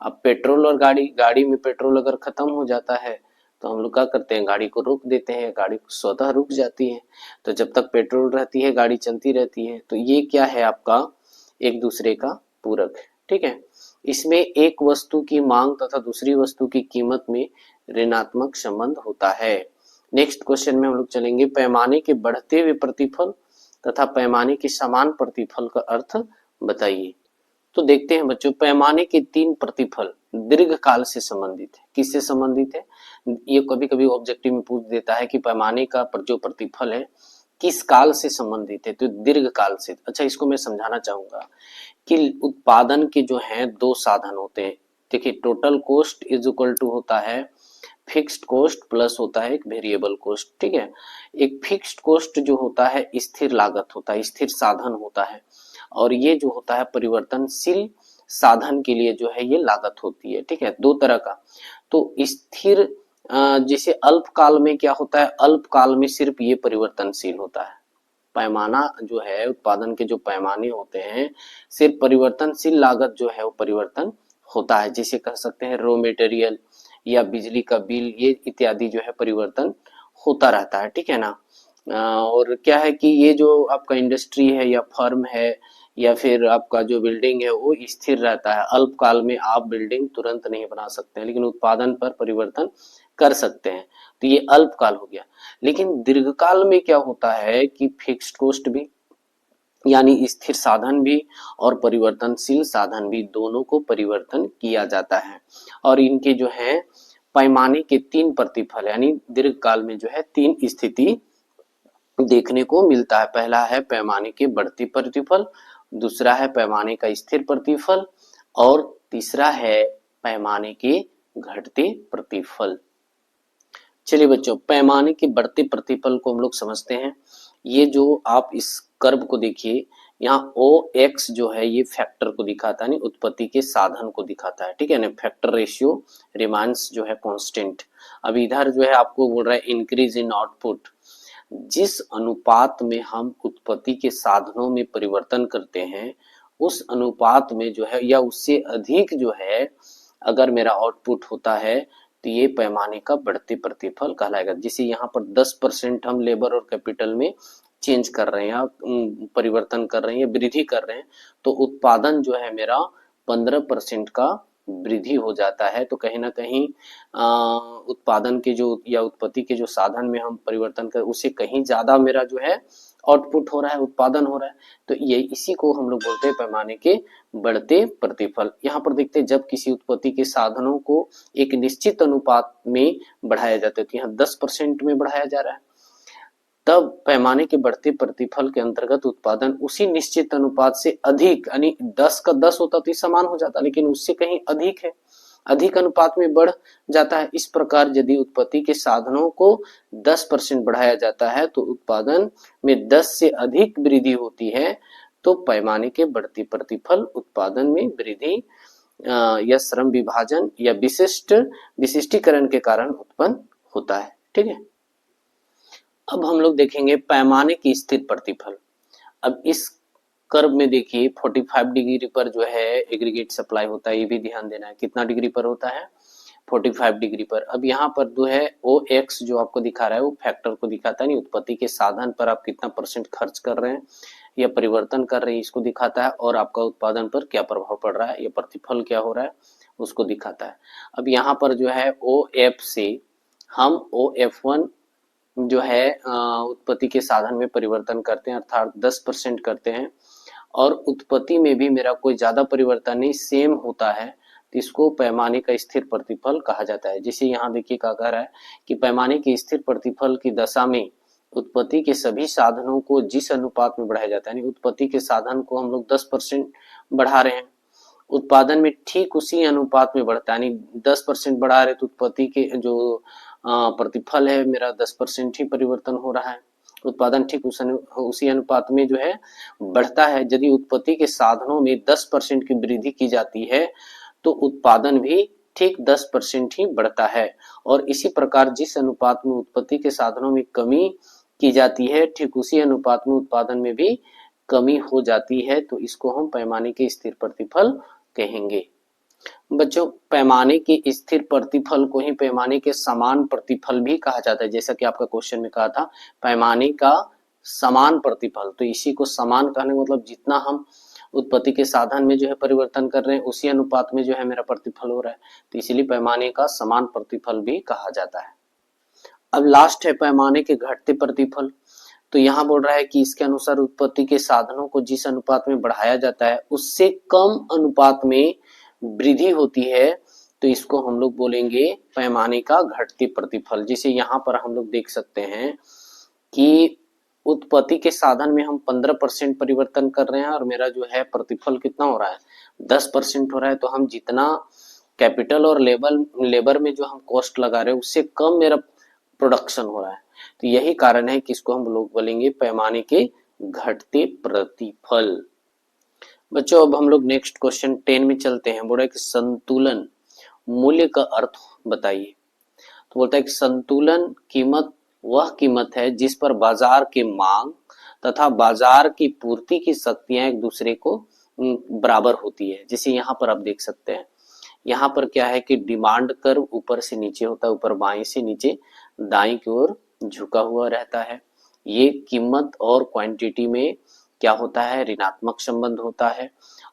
अब पेट्रोल और गाड़ी में पेट्रोल अगर खत्म हो जाता है तो हम लोग क्या करते हैं? गाड़ी को रोक देते हैं, गाड़ी स्वतः रुक जाती है। तो जब तक पेट्रोल रहती है गाड़ी चलती रहती है। तो ये क्या है? आपका एक दूसरे का पूरक है। ठीक है। इसमें एक वस्तु की मांग तथा दूसरी वस्तु की कीमत में ऋणात्मक संबंध होता है। नेक्स्ट क्वेश्चन में हम लोग चलेंगे, पैमाने के बढ़ते हुए प्रतिफल तथा पैमाने के समान प्रतिफल का अर्थ बताइए। तो देखते हैं बच्चों, पैमाने के 3 प्रतिफल दीर्घ काल से संबंधित है। किससे संबंधित है? ये कभी कभी ऑब्जेक्टिव में पूछ देता है कि पैमाने का जो प्रतिफल है किस काल से संबंधित है, तो दीर्घ काल से। अच्छा, इसको मैं समझाना चाहूंगा कि उत्पादन के जो हैं 2 साधन होते हैं। देखिए, total cost is equal to होता है फिक्स्ड कॉस्ट प्लस होता है एक वेरिएबल कॉस्ट। ठीक है। एक फिक्स्ड कॉस्ट जो होता है स्थिर लागत होता है, स्थिर साधन होता है, और ये जो होता है परिवर्तनशील साधन के लिए जो है ये लागत होती है। ठीक है। 2 तरह का। तो स्थिर जैसे अल्पकाल में क्या होता है? अल्पकाल में सिर्फ ये परिवर्तनशील होता है। पैमाना जो है, उत्पादन के जो पैमाने होते हैं, सिर्फ परिवर्तनशील लागत जो है वो परिवर्तन होता है। जैसे कह सकते हैं रॉ मटेरियल या बिजली का बिल, ये इत्यादि जो है परिवर्तन होता रहता है। ठीक है ना। और क्या है कि ये जो आपका इंडस्ट्री है या फर्म है या फिर आपका जो बिल्डिंग है वो स्थिर रहता है। अल्पकाल में आप बिल्डिंग तुरंत नहीं बना सकते हैं, लेकिन उत्पादन पर परिवर्तन कर सकते हैं। तो ये अल्पकाल हो गया। लेकिन दीर्घकाल में क्या होता है कि फिक्स्ड कॉस्ट भी, यानी स्थिर साधन भी और परिवर्तनशील साधन भी, दोनों को परिवर्तन किया जाता है। और इनके जो है पैमाने के 3 प्रतिफल, यानी दीर्घकाल में जो है 3 स्थिति देखने को मिलता है। पहला है पैमाने के बढ़ते प्रतिफल, दूसरा है पैमाने का स्थिर प्रतिफल, और तीसरा है पैमाने के घटते प्रतिफल। चलिए बच्चों, पैमाने के बढ़ते प्रतिफल को हम लोग समझते हैं। ये जो आप इस कर्व को देखिए, यहाँ OX जो है ये फैक्टर को दिखाता है, उत्पत्ति के साधन को दिखाता है। ठीक है ना। फैक्टर रेशियो रिमाइंस जो है कांस्टेंट। अब इधर जो है आपको बोल रहा है इंक्रीज इन आउटपुट। जिस अनुपात में हम उत्पत्ति के साधनों में परिवर्तन करते हैं, उस अनुपात में जो है या उससे अधिक जो है अगर मेरा आउटपुट होता है तो ये पैमाने का बढ़ते प्रतिफल कहलाएगा। जिसे यहाँ पर 10% हम लेबर और कैपिटल में चेंज कर रहे हैं या परिवर्तन कर रहे हैं या वृद्धि कर रहे हैं, तो उत्पादन जो है मेरा 15% का वृद्धि हो जाता है। तो कहीं ना कहीं उत्पादन के जो या उत्पत्ति के जो साधन में हम परिवर्तन कर, उससे कहीं ज्यादा मेरा जो है आउटपुट हो रहा है, उत्पादन हो रहा है। तो ये इसी को हम लोग बोलते हैं पैमाने के बढ़ते प्रतिफल। यहाँ पर देखते हैं जब किसी उत्पत्ति के साधनों को एक निश्चित अनुपात में बढ़ाया जाता है, तो यहाँ 10% में बढ़ाया जा रहा है, तब पैमाने के बढ़ते प्रतिफल के अंतर्गत उत्पादन उसी निश्चित अनुपात से अधिक, यानी 10 का 10 होता तो समान हो जाता, लेकिन उससे कहीं अधिक है, अधिक अनुपात में बढ़ जाता है। इस प्रकार यदि उत्पत्ति के साधनों को 10% बढ़ाया जाता है तो उत्पादन में 10 से अधिक वृद्धि होती है, तो पैमाने के बढ़ते प्रतिफल उत्पादन में वृद्धि या श्रम विभाजन या विशिष्टीकरण के कारण उत्पन्न होता है। ठीक है। अब हम लोग देखेंगे पैमाने की स्थिर प्रतिफल। अब इस कर्व में देखिए 45 डिग्री पर जो है एग्रीगेट सप्लाई होता है, ये भी ध्यान देना है। कितना डिग्री पर होता है? 45 डिग्री पर। अब यहाँ पर जो है OX जो आपको दिखा रहा है वो फैक्टर को दिखाता है, उत्पत्ति के साधन पर आप कितना % खर्च कर रहे हैं या परिवर्तन कर रहे हैं, इसको दिखाता है। और आपका उत्पादन पर क्या प्रभाव पड़ रहा है या प्रतिफल क्या हो रहा है उसको दिखाता है। अब यहाँ पर जो है OF से हम OF1 जो है उत्पत्ति के साधन में परिवर्तन करते हैं, अर्थात 10% करते हैं, और उत्पत्ति में भी मेरा कोई ज्यादा परिवर्तन नहीं, सेम होता है, तो इसको पैमाने का स्थिर प्रतिफल कहा जाता है। जैसे यहाँ देखिए क्या कह रहा है कि पैमाने के स्थिर प्रतिफल की दशा में उत्पत्ति के सभी साधनों को जिस अनुपात में बढ़ाया जाता है, यानी उत्पत्ति के साधन को हम लोग 10% बढ़ा रहे हैं, उत्पादन में ठीक उसी अनुपात में बढ़ता है, यानी 10% बढ़ा रहे तो उत्पत्ति के जो प्रतिफल है मेरा 10% ही परिवर्तन हो रहा है, उत्पादन ठीक उसी अनुपात में जो है बढ़ता है। यदि उत्पत्ति के साधनों में 10% की वृद्धि की जाती है तो उत्पादन भी ठीक 10% ही बढ़ता है। और इसी प्रकार जिस अनुपात में उत्पत्ति के साधनों में कमी की जाती है, ठीक उसी अनुपात में उत्पादन में भी कमी हो जाती है, तो इसको हम पैमाने के स्थिर प्रतिफल कहेंगे। बच्चों, पैमाने के स्थिर प्रतिफल को ही पैमाने के समान प्रतिफल भी कहा जाता है। जैसा कि आपका क्वेश्चन में कहा था पैमाने का समान प्रतिफल, तो इसी को समान कहने का मतलब जितना हम उत्पत्ति के साधन में जो है परिवर्तन कर रहे हैं उसी अनुपात में जो है मेरा प्रतिफल हो रहा है, तो इसीलिए पैमाने का समान प्रतिफल भी कहा जाता है। अब लास्ट है पैमाने के घटते प्रतिफल। तो यहाँ बोल रहा है कि इसके अनुसार उत्पत्ति के साधनों को जिस अनुपात में बढ़ाया जाता है उससे कम अनुपात में वृद्धि होती है, तो इसको हम लोग बोलेंगे पैमाने का घटते प्रतिफल। जैसे यहाँ पर हम लोग देख सकते हैं कि उत्पत्ति के साधन में हम 15% परिवर्तन कर रहे हैं और मेरा जो है प्रतिफल कितना हो रहा है 10% हो रहा है, तो हम जितना कैपिटल और लेबर में जो हम कॉस्ट लगा रहे हैं उससे कम मेरा प्रोडक्शन हो रहा है, तो यही कारण है कि इसको हम लोग बोलेंगे पैमाने के घटते प्रतिफल। बच्चों, अब हम लोग नेक्स्ट क्वेश्चन 10 में चलते हैं। बोला कि संतुलन मूल्य का अर्थ बताइए। तो बोलता है कि संतुलन कीमत वह कीमत है जिस पर बाजार की मांग तथा बाजार की पूर्ति की शक्तियां एक दूसरे को बराबर होती है। जैसे यहाँ पर आप देख सकते हैं, यहाँ पर क्या है कि डिमांड कर्व ऊपर से नीचे होता है, ऊपर बाएं से नीचे दाएं की ओर झुका हुआ रहता है। ये कीमत और क्वांटिटी में क्या होता है ऋणात्मक संबंध होता है।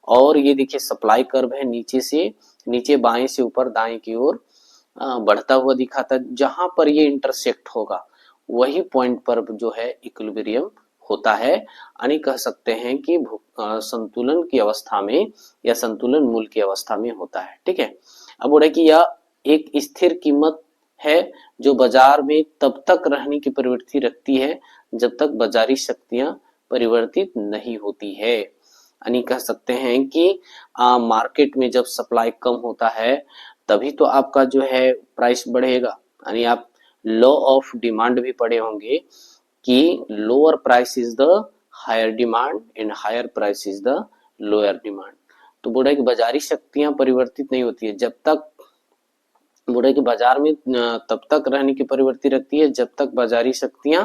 और ये देखिए सप्लाई कर्व है, नीचे से नीचे बाएं से ऊपर दाएं की ओर बढ़ता हुआ दिखाता है। जहां पर ये इंटरसेक्ट होगा वही पॉइंट पर जो है इक्विलिब्रियम होता है, यानी कह सकते हैं कि संतुलन की अवस्था में या संतुलन मूल्य की अवस्था में होता है। ठीक है, अब बोला कि यह एक स्थिर कीमत है जो बाजार में तब तक रहने की प्रवृत्ति रखती है जब तक बाजारी शक्तियां परिवर्तित नहीं होती है। यानी कह सकते हैं कि मार्केट में जब सप्लाई कम होता है तभी तो आपका जो है प्राइस बढ़ेगा। यानी आप लॉ ऑफ डिमांड भी पढ़े होंगे कि lower price is the higher demand and higher price is the lower demand. तो बोला कि बाजारी शक्तियां परिवर्तित नहीं होती है जब तक, बोला कि बाजार में तब तक रहने की प्रवृत्ति रखती है जब तक बाजारी शक्तियां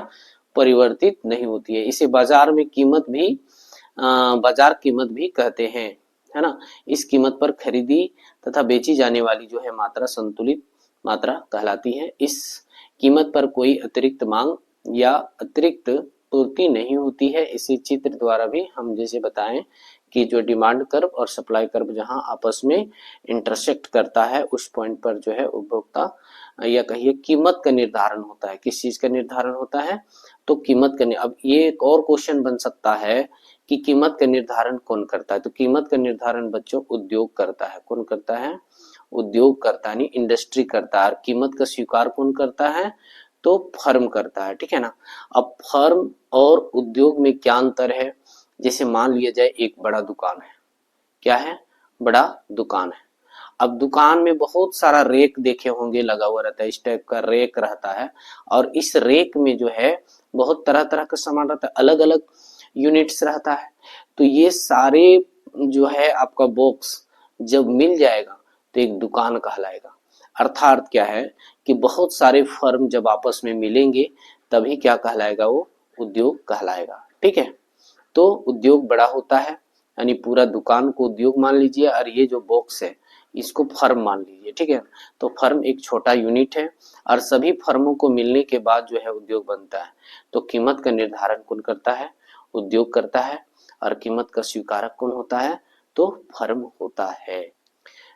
परिवर्तित नहीं होती है। इसे बाजार में कीमत भी बाजार कीमत भी कहते हैं, है ना। इस कीमत पर खरीदी तथा बेची जाने वाली जो है मात्रा संतुलित मात्रा कहलाती है। इस कीमत पर कोई अतिरिक्त मांग या अतिरिक्त पूर्ति नहीं होती है। इसी चित्र द्वारा भी हम जैसे बताएं कि जो डिमांड कर्व और सप्लाई कर्व जहां आपस में इंटरसेक्ट करता है उस पॉइंट पर जो है उपभोक्ता या कहिए कीमत का निर्धारण होता है। किस चीज का निर्धारण होता है, तो कीमत का। अब ये एक और क्वेश्चन बन सकता है कि कीमत का निर्धारण कौन करता है, तो कीमत का निर्धारण बच्चों उद्योग करता है। कौन करता है, उद्योग करता है, इंडस्ट्री करता है। कीमत का स्वीकार कौन करता है, तो फर्म करता है। ठीक है ना। अब फर्म और उद्योग में क्या अंतर है, जैसे मान लिया जाए एक बड़ा दुकान है, क्या है, बड़ा दुकान है। अब दुकान में बहुत सारा रेक देखे होंगे लगा हुआ रहता है, इस टाइप का रेक रहता है और इस रेक में जो है बहुत तरह तरह का सामान रहता है, अलग अलग यूनिट्स रहता है। तो ये सारे जो है आपका बॉक्स जब मिल जाएगा तो एक दुकान कहलाएगा। अर्थात क्या है कि बहुत सारे फर्म जब आपस में मिलेंगे तभी क्या कहलाएगा, वो उद्योग कहलाएगा। ठीक है, तो उद्योग बड़ा होता है, यानी पूरा दुकान को उद्योग मान लीजिए और ये जो बॉक्स है इसको फर्म मान लीजिए। ठीक है, तो फर्म एक छोटा यूनिट है और सभी फर्मों को मिलने के बाद जो है उद्योग बनता है। तो कीमत का निर्धारण कौन करता है, उद्योग करता है, और कीमत का स्वीकारक कौन होता है, तो फर्म होता है।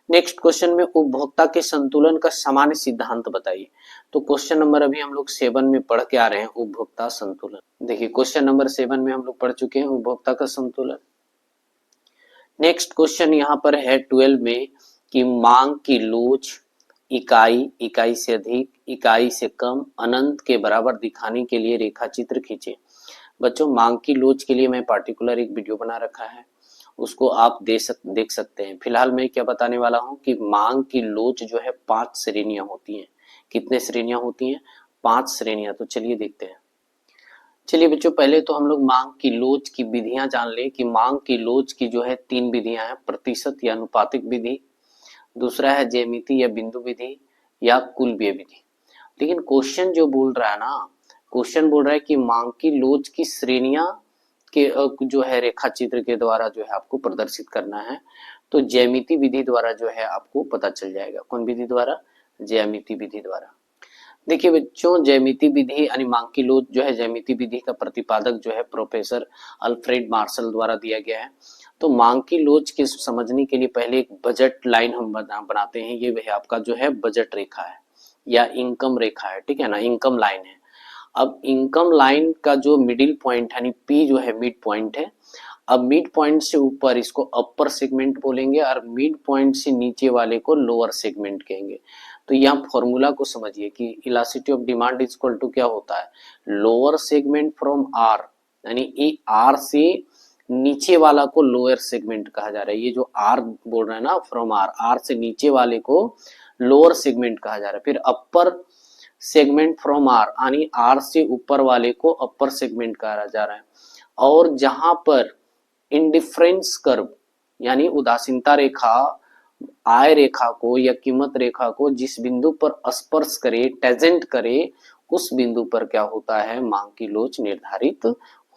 नेक्स्ट क्वेश्चन में उपभोक्ता के संतुलन का सामान्य सिद्धांत बताइए। तो क्वेश्चन नंबर अभी हम लोग 7 में पढ़ के आ रहे हैं, उपभोक्ता संतुलन। देखिए क्वेश्चन नंबर 7 में हम लोग पढ़ चुके हैं उपभोक्ता का संतुलन। नेक्स्ट क्वेश्चन यहाँ पर है 12 में कि मांग की लोच इकाई, इकाई से अधिक, इकाई से कम, अनंत के बराबर दिखाने के लिए रेखा चित्र खींचे। बच्चों मांग की लोच के लिए मैं पार्टिकुलर एक वीडियो बना रखा है, उसको आप देख सकते हैं। फिलहाल मैं क्या बताने वाला हूं कि मांग की लोच जो है 5 श्रेणियां होती हैं। कितने श्रेणियां होती हैं? 5 श्रेणियां। तो चलिए देखते हैं। चलिए बच्चों पहले तो हम लोग मांग की लोच की विधियां जान ले कि मांग की लोच की जो है 3 विधियां हैं, प्रतिशत या अनुपातिक विधि, दूसरा है ज्यामिति या बिंदु विधि, या कुल व्यय विधि। लेकिन क्वेश्चन जो बोल रहा है ना, क्वेश्चन बोल रहा है कि मांग की लोच की श्रेणियां के जो है रेखा चित्र के द्वारा जो है आपको प्रदर्शित करना है। तो ज्यामिति विधि द्वारा जो है आपको पता चल जाएगा। कौन विधि द्वारा? ज्यामिति विधि द्वारा। देखिए बच्चों ज्यामिति विधि यानी मांग की लोच जो है ज्यामिति विधि का प्रतिपादक जो है प्रोफेसर अल्फ्रेड मार्शल द्वारा दिया गया है। तो मांग की लोच के समझने के लिए पहले एक बजट लाइन हम बनाते हैं। ये वह आपका जो है बजट रेखा है या इनकम रेखा है, ठीक है ना, इनकम लाइन है। अब इनकम लाइन का जो मिडिल पॉइंट यानी पी जो है मिड पॉइंट है। अब मिड पॉइंट से ऊपर इसको अपर सेगमेंट बोलेंगे और मिड पॉइंट से नीचे वाले को लोअर सेगमेंट कहेंगे। तो यहाँ फॉर्मूला को समझिए कि elasticity of demand is equal to क्या होता है, लोअर सेगमेंट फ्रॉम आर, यानी ये आर से नीचे वाला को लोअर सेगमेंट कहा जा रहा है। ये जो आर बोल रहा है ना फ्रॉम आर, आर से नीचे वाले को लोअर सेगमेंट कहा जा रहा है। फिर अपर सेगमेंट फ्रॉम आर यानी आर से ऊपर वाले को अपर सेगमेंट कहा जा रहा है। और जहां पर इंडिफरेंस कर्व यानी उदासीनता रेखा आय रेखा को या कीमत रेखा को जिस बिंदु पर स्पर्श करे, टेजेंट करे, उस बिंदु पर क्या होता है, मांग की लोच निर्धारित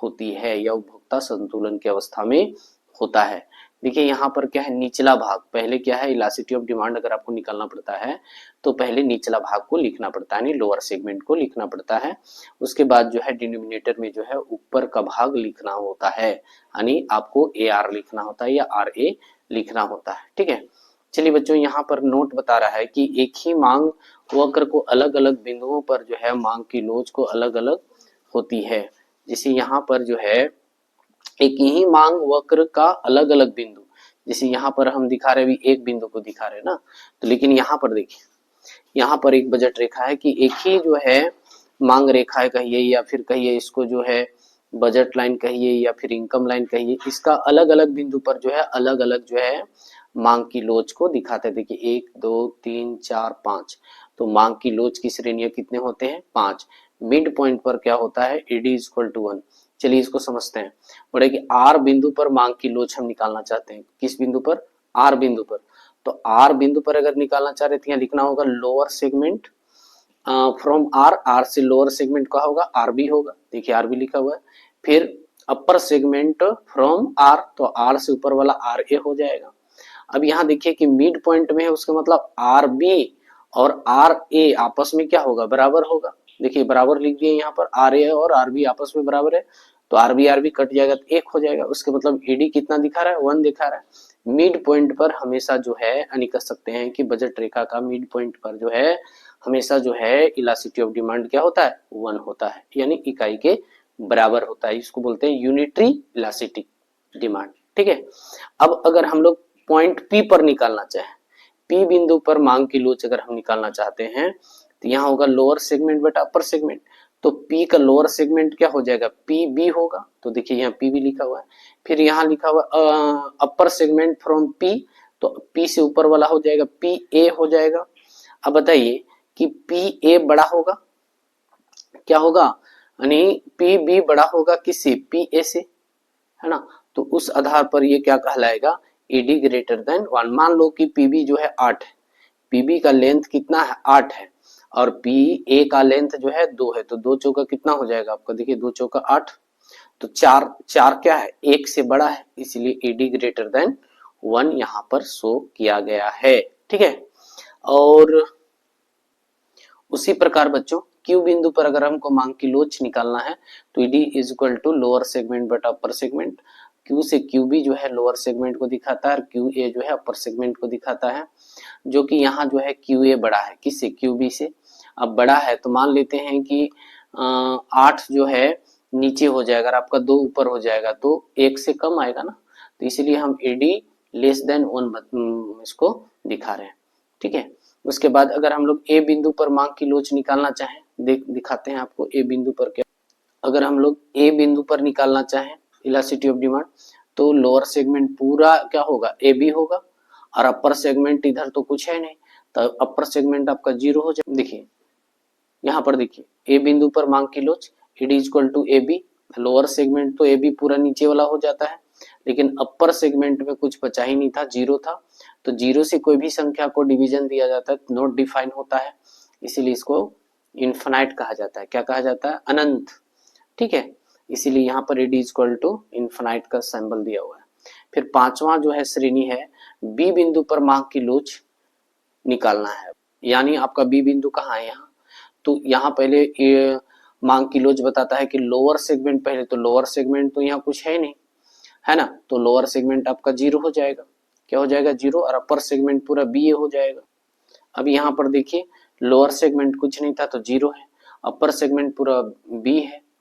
होती है या उपभोक्ता संतुलन की अवस्था में होता है। देखिए यहाँ पर क्या है, निचला भाग पहले क्या है, इलास्टिसिटी ऑफ डिमांड अगर आपको निकालना पड़ता है तो पहले निचला भाग को लिखना पड़ता है, यानी लोअर सेगमेंट को लिखना पड़ता है। उसके बाद जो है डिनोमिनेटर में जो है ऊपर का भाग लिखना होता है, यानी आपको ए आर लिखना होता है या आर ए लिखना होता है, ठीक है। चलिए बच्चों यहाँ पर नोट बता रहा है कि एक ही मांग वक्र को अलग अलग बिंदुओं पर जो है मांग की लोच को अलग अलग होती है। जैसे यहाँ पर जो है एक ही मांग वक्र का अलग अलग बिंदु, जैसे यहाँ पर हम दिखा रहे अभी एक बिंदु को दिखा रहे हैं ना, तो लेकिन यहाँ पर देखिए यहाँ पर एक बजट रेखा है कि एक ही जो है मांग रेखा है कहिए, या फिर कहिए इसको जो है बजट लाइन कहिए या फिर इनकम लाइन कहिए, इसका अलग अलग बिंदु पर जो है अलग अलग जो है मांग की लोच को दिखाते हैं। देखिए 1 2 3 4 5, तो मांग की लोच की श्रेणियां कितने होते हैं, 5। मिड पॉइंट पर क्या होता है, एडी इज इक्वल टू 1। चलिए इसको समझते हैं। बोले कि आर बिंदु पर मांग की लोच हम निकालना चाहते हैं, किस बिंदु पर, आर बिंदु पर। तो आर बिंदु पर अगर निकालना चाह रहे थे, यहाँ लिखना होगा lower segment from R, R से लोअर सेगमेंट का होगा आर बी होगा, देखिए आर बी लिखा हुआ है। फिर अपर सेगमेंट फ्रॉम आर, तो आर से ऊपर वाला आर ए हो जाएगा। अब यहाँ देखिए कि मिड पॉइंट में है, उसका मतलब आर बी और आर ए आपस में क्या होगा, बराबर होगा। देखिए बराबर लिख दिए यहाँ पर, आर ए और आर बी आपस में बराबर है, तो आर बी कट जाएगा तो 1 हो जाएगा। उसके मतलब एडी कितना दिखा रहा है, 1 दिखा रहा है। मिड पॉइंट पर हमेशा जो है यानी कह सकते हैं कि बजट रेखा का मिड पॉइंट पर जो है हमेशा जो है इलास्टिसिटी ऑफ डिमांड क्या होता है, 1 होता है, यानी इकाई के बराबर होता है। इसको बोलते हैं यूनिटरी इलास्टिक डिमांड, ठीक है। अब अगर हम लोग पॉइंट पी पर निकालना चाहें, पी बिंदु पर मांग की लोच अगर हम निकालना चाहते हैं, तो यहाँ होगा लोअर सेगमेंट बटा अपर सेगमेंट। तो पी का लोअर सेगमेंट क्या हो जाएगा, पी बी होगा, तो देखिए यहाँ पी बी लिखा हुआ है। फिर यहाँ लिखा हुआ अपर सेगमेंट फ्रॉम पी, तो पी से ऊपर वाला हो जाएगा पी ए हो जाएगा। अब बताइए कि पी ए बड़ा होगा, क्या होगा, यानी पी बी बड़ा होगा किससे, पी ए से, है ना। तो उस आधार पर ये क्या कहलाएगा, एडी ग्रेटर देन 1। मान लो कि पीबी जो है 8 है, पीबी का लेंथ कितना है, 8 है, और पी ए का लेंथ जो है 2 है, तो 2 चौका कितना हो जाएगा आपका, देखिए 2 चौका 8, तो 4 क्या है, 1 से बड़ा है, इसलिए एडी ग्रेटर देन 1 यहाँ पर शो किया गया है, ठीक है। और उसी प्रकार बच्चों क्यू बिंदु पर अगर हमको मांग की लोच निकालना है, तो ED is equal to lower segment बटा अपर सेगमेंट। क्यू से क्यू बी जो है लोअर सेगमेंट को दिखाता है और क्यू ए जो है अपर सेगमेंट को दिखाता है, जो कि यहाँ जो है क्यू ए बड़ा है किससे, क्यू बी से। अब बड़ा है तो मान लेते हैं कि 8 जो है नीचे हो जाएगा, अगर आपका 2 ऊपर हो जाएगा तो 1 से कम आएगा ना, तो इसीलिए हम एडी लेस देन 1 इसको दिखा रहे हैं, ठीक है। उसके बाद अगर हम लोग ए बिंदु पर मांग की लोच निकालना चाहें, दिखाते हैं आपको ए बिंदु पर क्या। अगर हम लोग ए बिंदु पर निकालना चाहें इलास्टिसिटी ऑफ डिमांड, तो लोअर सेगमेंट पूरा क्या होगा, ए बी होगा, और अपर सेगमेंट इधर तो कुछ है नहीं, तो अपर सेगमेंट आपका 0 हो जाए। देखिए यहाँ पर देखिए ए बिंदु पर मांग की लोच it is equal to A B, lower segment तो ए बी पूरा नीचे वाला हो जाता है, लेकिन अपर सेगमेंट में कुछ बचा ही नहीं था, 0 था। तो 0 से कोई भी संख्या को डिवीजन दिया जाता है नॉट डिफाइन होता है, इसीलिए इसको इनफाइनाइट कहा जाता है। क्या कहा जाता है, अनंत, ठीक है। इसीलिए यहाँ पर ED is equal to infinite का सिंबल दिया हुआ है। फिर पांचवा जो है श्रेणी है, बी बिंदु पर मांग की लोच निकालना है, यानी आपका बी बिंदु कहाँ है, यहाँ। तो यहाँ पहले ये मांग की लोच बताता है कि लोअर सेगमेंट, पहले तो लोअर सेगमेंट तो यहाँ कुछ है नहीं, है ना, तो लोअर सेगमेंट आपका 0 हो जाएगा। क्या हो जाएगा, 0, और अपर सेगमेंट पूरा बी ए हो जाएगा। अब यहाँ पर देखिए लोअर सेगमेंट कुछ नहीं था तो 0 है, अपर सेगमेंट पूरा बी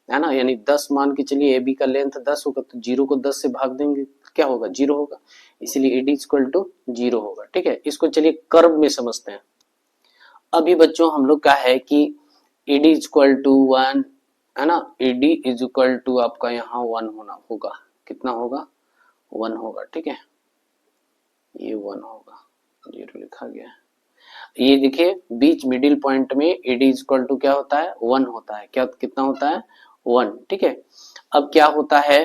है ना, यानी 10 मान के चलिए ए बी का लेंथ 10 होगा, तो 0 को 10 से भाग देंगे क्या होगा, 0 होगा, इसीलिए एड इज इक्वल टू 0 होगा, ठीक है। इसको चलिए कर्व में समझते हैं। अभी बच्चों हम लोग क्या है कि एड इज इक्वल टू 1, है ना, एड इज इक्वल टू आपका यहाँ 1 होना होगा, कितना होगा, 1 होगा, ठीक है, ये 1 होगा, 0 लिखा गया है। ये देखिए बीच मिडिल पॉइंट में एड इज इक्वल टू क्या होता है, 1 होता है, क्या कितना होता है, 1, ठीक है। अब क्या होता है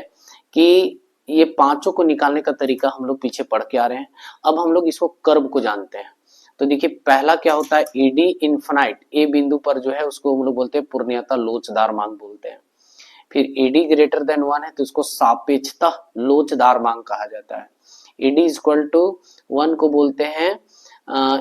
कि ये पांचों को निकालने का तरीका हम लोग पीछे पढ़ के आ रहे हैं, अब हम लोग इसको कर्व को जानते हैं। तो देखिए पहला क्या होता है, ईडी इनफाइनाइट, ए बिंदु पर जो है उसको हम लोग बोलते हैं पूर्णतः लोचदार मांग बोलते हैं। फिर ईडी ग्रेटर देन 1 है तो उसको सापेक्षतः लोचदार मांग कहा जाता है। ईडी इज इक्वल टू 1 को बोलते हैं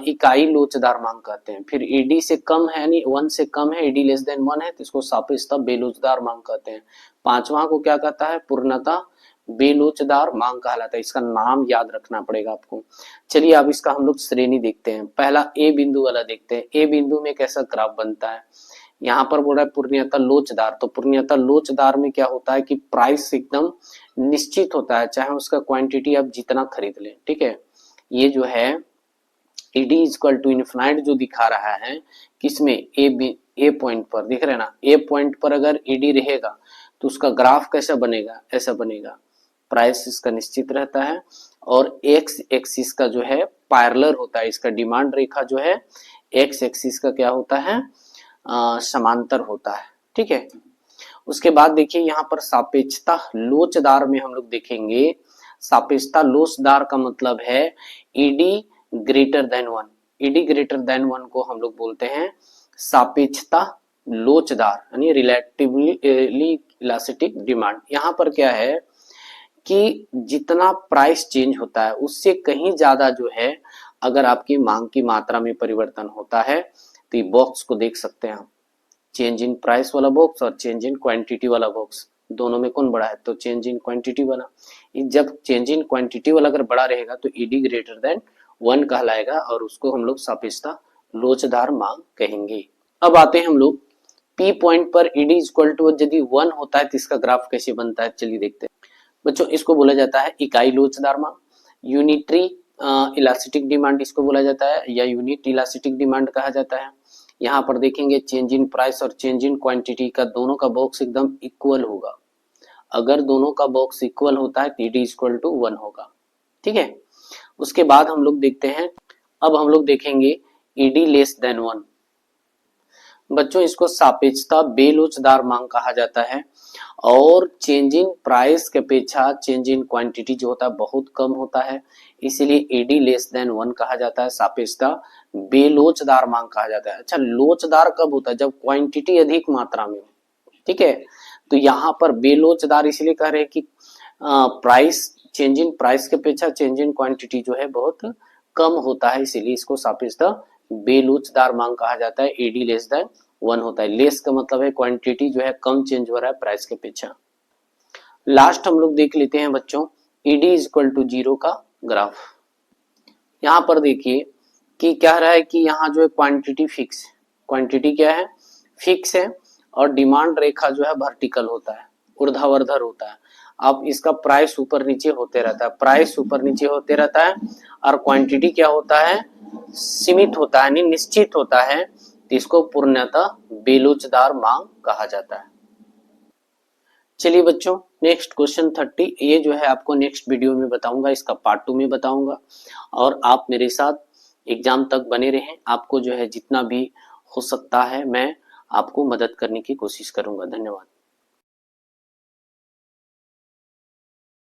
इकाई लोचदार मांग कहते हैं। फिर ईडी से कम है, यानी 1 से कम है, ईडी लेस देन 1 है तो इसको सापेक्षतः बेलोचदार मांग कहते हैं। पांचवा को क्या कहता है, पूर्णतः बेलोचदार मांग कहलाता है। इसका नाम याद रखना पड़ेगा आपको। चलिए अब इसका हम लोग श्रेणी देखते हैं। पहला ए बिंदु वाला देखते हैं। ए बिंदु में कैसा ग्राफ बनता है, यहाँ पर बोल रहा है पूर्णतः लोचदार, तो पूर्णतः लोचदार में क्या होता है कि प्राइस एकदम निश्चित होता है, चाहे उसका क्वांटिटी आप जितना खरीद लें, ठीक है। ये जो है ED is equal to infinite जो दिखा रहा है किसमें, ए पॉइंट पर, दिख रहे हैं ना, ए पॉइंट पर अगर ईडी रहेगा तो उसका ग्राफ कैसा बनेगा, ऐसा बनेगा, प्राइस इसका निश्चित रहता है और एक्स एक्सिस का जो है पैरेलल होता है, इसका डिमांड रेखा जो है एक्स एक्सिस का क्या होता है, समांतर होता है, ठीक है। उसके बाद देखिए यहाँ पर सापेक्षता लोचदार में हम लोग देखेंगे, सापेक्षता लोचदार का मतलब है ED greater than 1, ED greater than 1 को हम लोग बोलते हैं सापेक्षता लोचदार, यानी रिलेटिवली इलास्टिक डिमांड। यहाँ पर क्या है कि जितना प्राइस चेंज होता है उससे कहीं ज्यादा जो है अगर आपकी मांग की मात्रा में परिवर्तन होता है तो ये बॉक्स को देख सकते हैं आप, चेंज इन प्राइस वाला बॉक्स और चेंज इन क्वांटिटी वाला बॉक्स, दोनों में कौन बड़ा है, तो चेंज इन क्वांटिटी वाला। जब चेंज इन क्वांटिटी वाला अगर बड़ा रहेगा तो ईडी ग्रेटर देन 1 कहलाएगा और उसको हम लोग सापेक्षता लोचदार मांग कहेंगे। अब आते हैं हम लोग पी पॉइंट पर ईडी इक्वल टू यदि 1 होता है तो इसका ग्राफ कैसे बनता है, चलिए देखते हैं बच्चों। इसको बोला जाता है इकाई लोचदार मांग, यूनिटरी इलास्टिक डिमांड इसको बोला जाता है, या यूनिट इलास्टिक डिमांड कहा जाता है। यहाँ पर देखेंगे चेंज इन प्राइस और चेंज इन क्वांटिटी का दोनों का बॉक्स एकदम इक्वल होगा, अगर दोनों का बॉक्स इक्वल होता है तो ईडी इक्वल टू 1 होगा, ठीक है। उसके बाद हम लोग देखते हैं, अब हम लोग देखेंगे ईडी लेस देन 1। बच्चों इसको सापेक्षता बेलोचदार मांग कहा जाता है और चेंज इन प्राइस के अपेक्षा चेंज इन क्वांटिटी जो होता है बहुत कम होता है, इसीलिए ईडी लेस देन 1 कहा जाता है, सापेक्षता बेलोचदार मांग कहा जाता है। अच्छा लोचदार कब होता है, जब क्वांटिटी अधिक मात्रा में हो, ठीक है। तो यहाँ पर बेलोचदार इसलिए कह रहे हैं कि प्राइस चेंज इन प्राइस के अपेक्षा चेंज इन क्वांटिटी जो है बहुत कम होता है, इसीलिए इसको सापेक्षता बेलोचदार मांग कहा जाता है। ईडी लेस देन 1 होता है, लेस का मतलब है क्वांटिटी जो है कम चेंज हो रहा है प्राइस के अपेक्षा। लास्ट हम लोग देख लेते हैं बच्चों ईडी इज इक्वल टू 0 का ग्राफ। यहाँ पर देखिए कि क्या रहा है कि यहाँ जो है क्वांटिटी फिक्स, क्वांटिटी क्या है, फिक्स है और डिमांड रेखा जो है वर्टिकल होता है, ऊर्ध्वाधर होता है। अब इसका प्राइस ऊपर नीचे होते रहता है, प्राइस ऊपर नीचे होते रहता है और क्वांटिटी क्या होता है, सीमित होता है, निश्चित होता है, तो इसको पूर्णतः बेलोचदार मांग कहा जाता है। चलिए बच्चों, नेक्स्ट क्वेश्चन 30, ये जो है आपको नेक्स्ट वीडियो में बताऊंगा, इसका पार्ट 2 में बताऊंगा, और आप मेरे साथ एग्जाम तक बने रहें। आपको जो है जितना भी हो सकता है मैं आपको मदद करने की कोशिश करूंगा। धन्यवाद।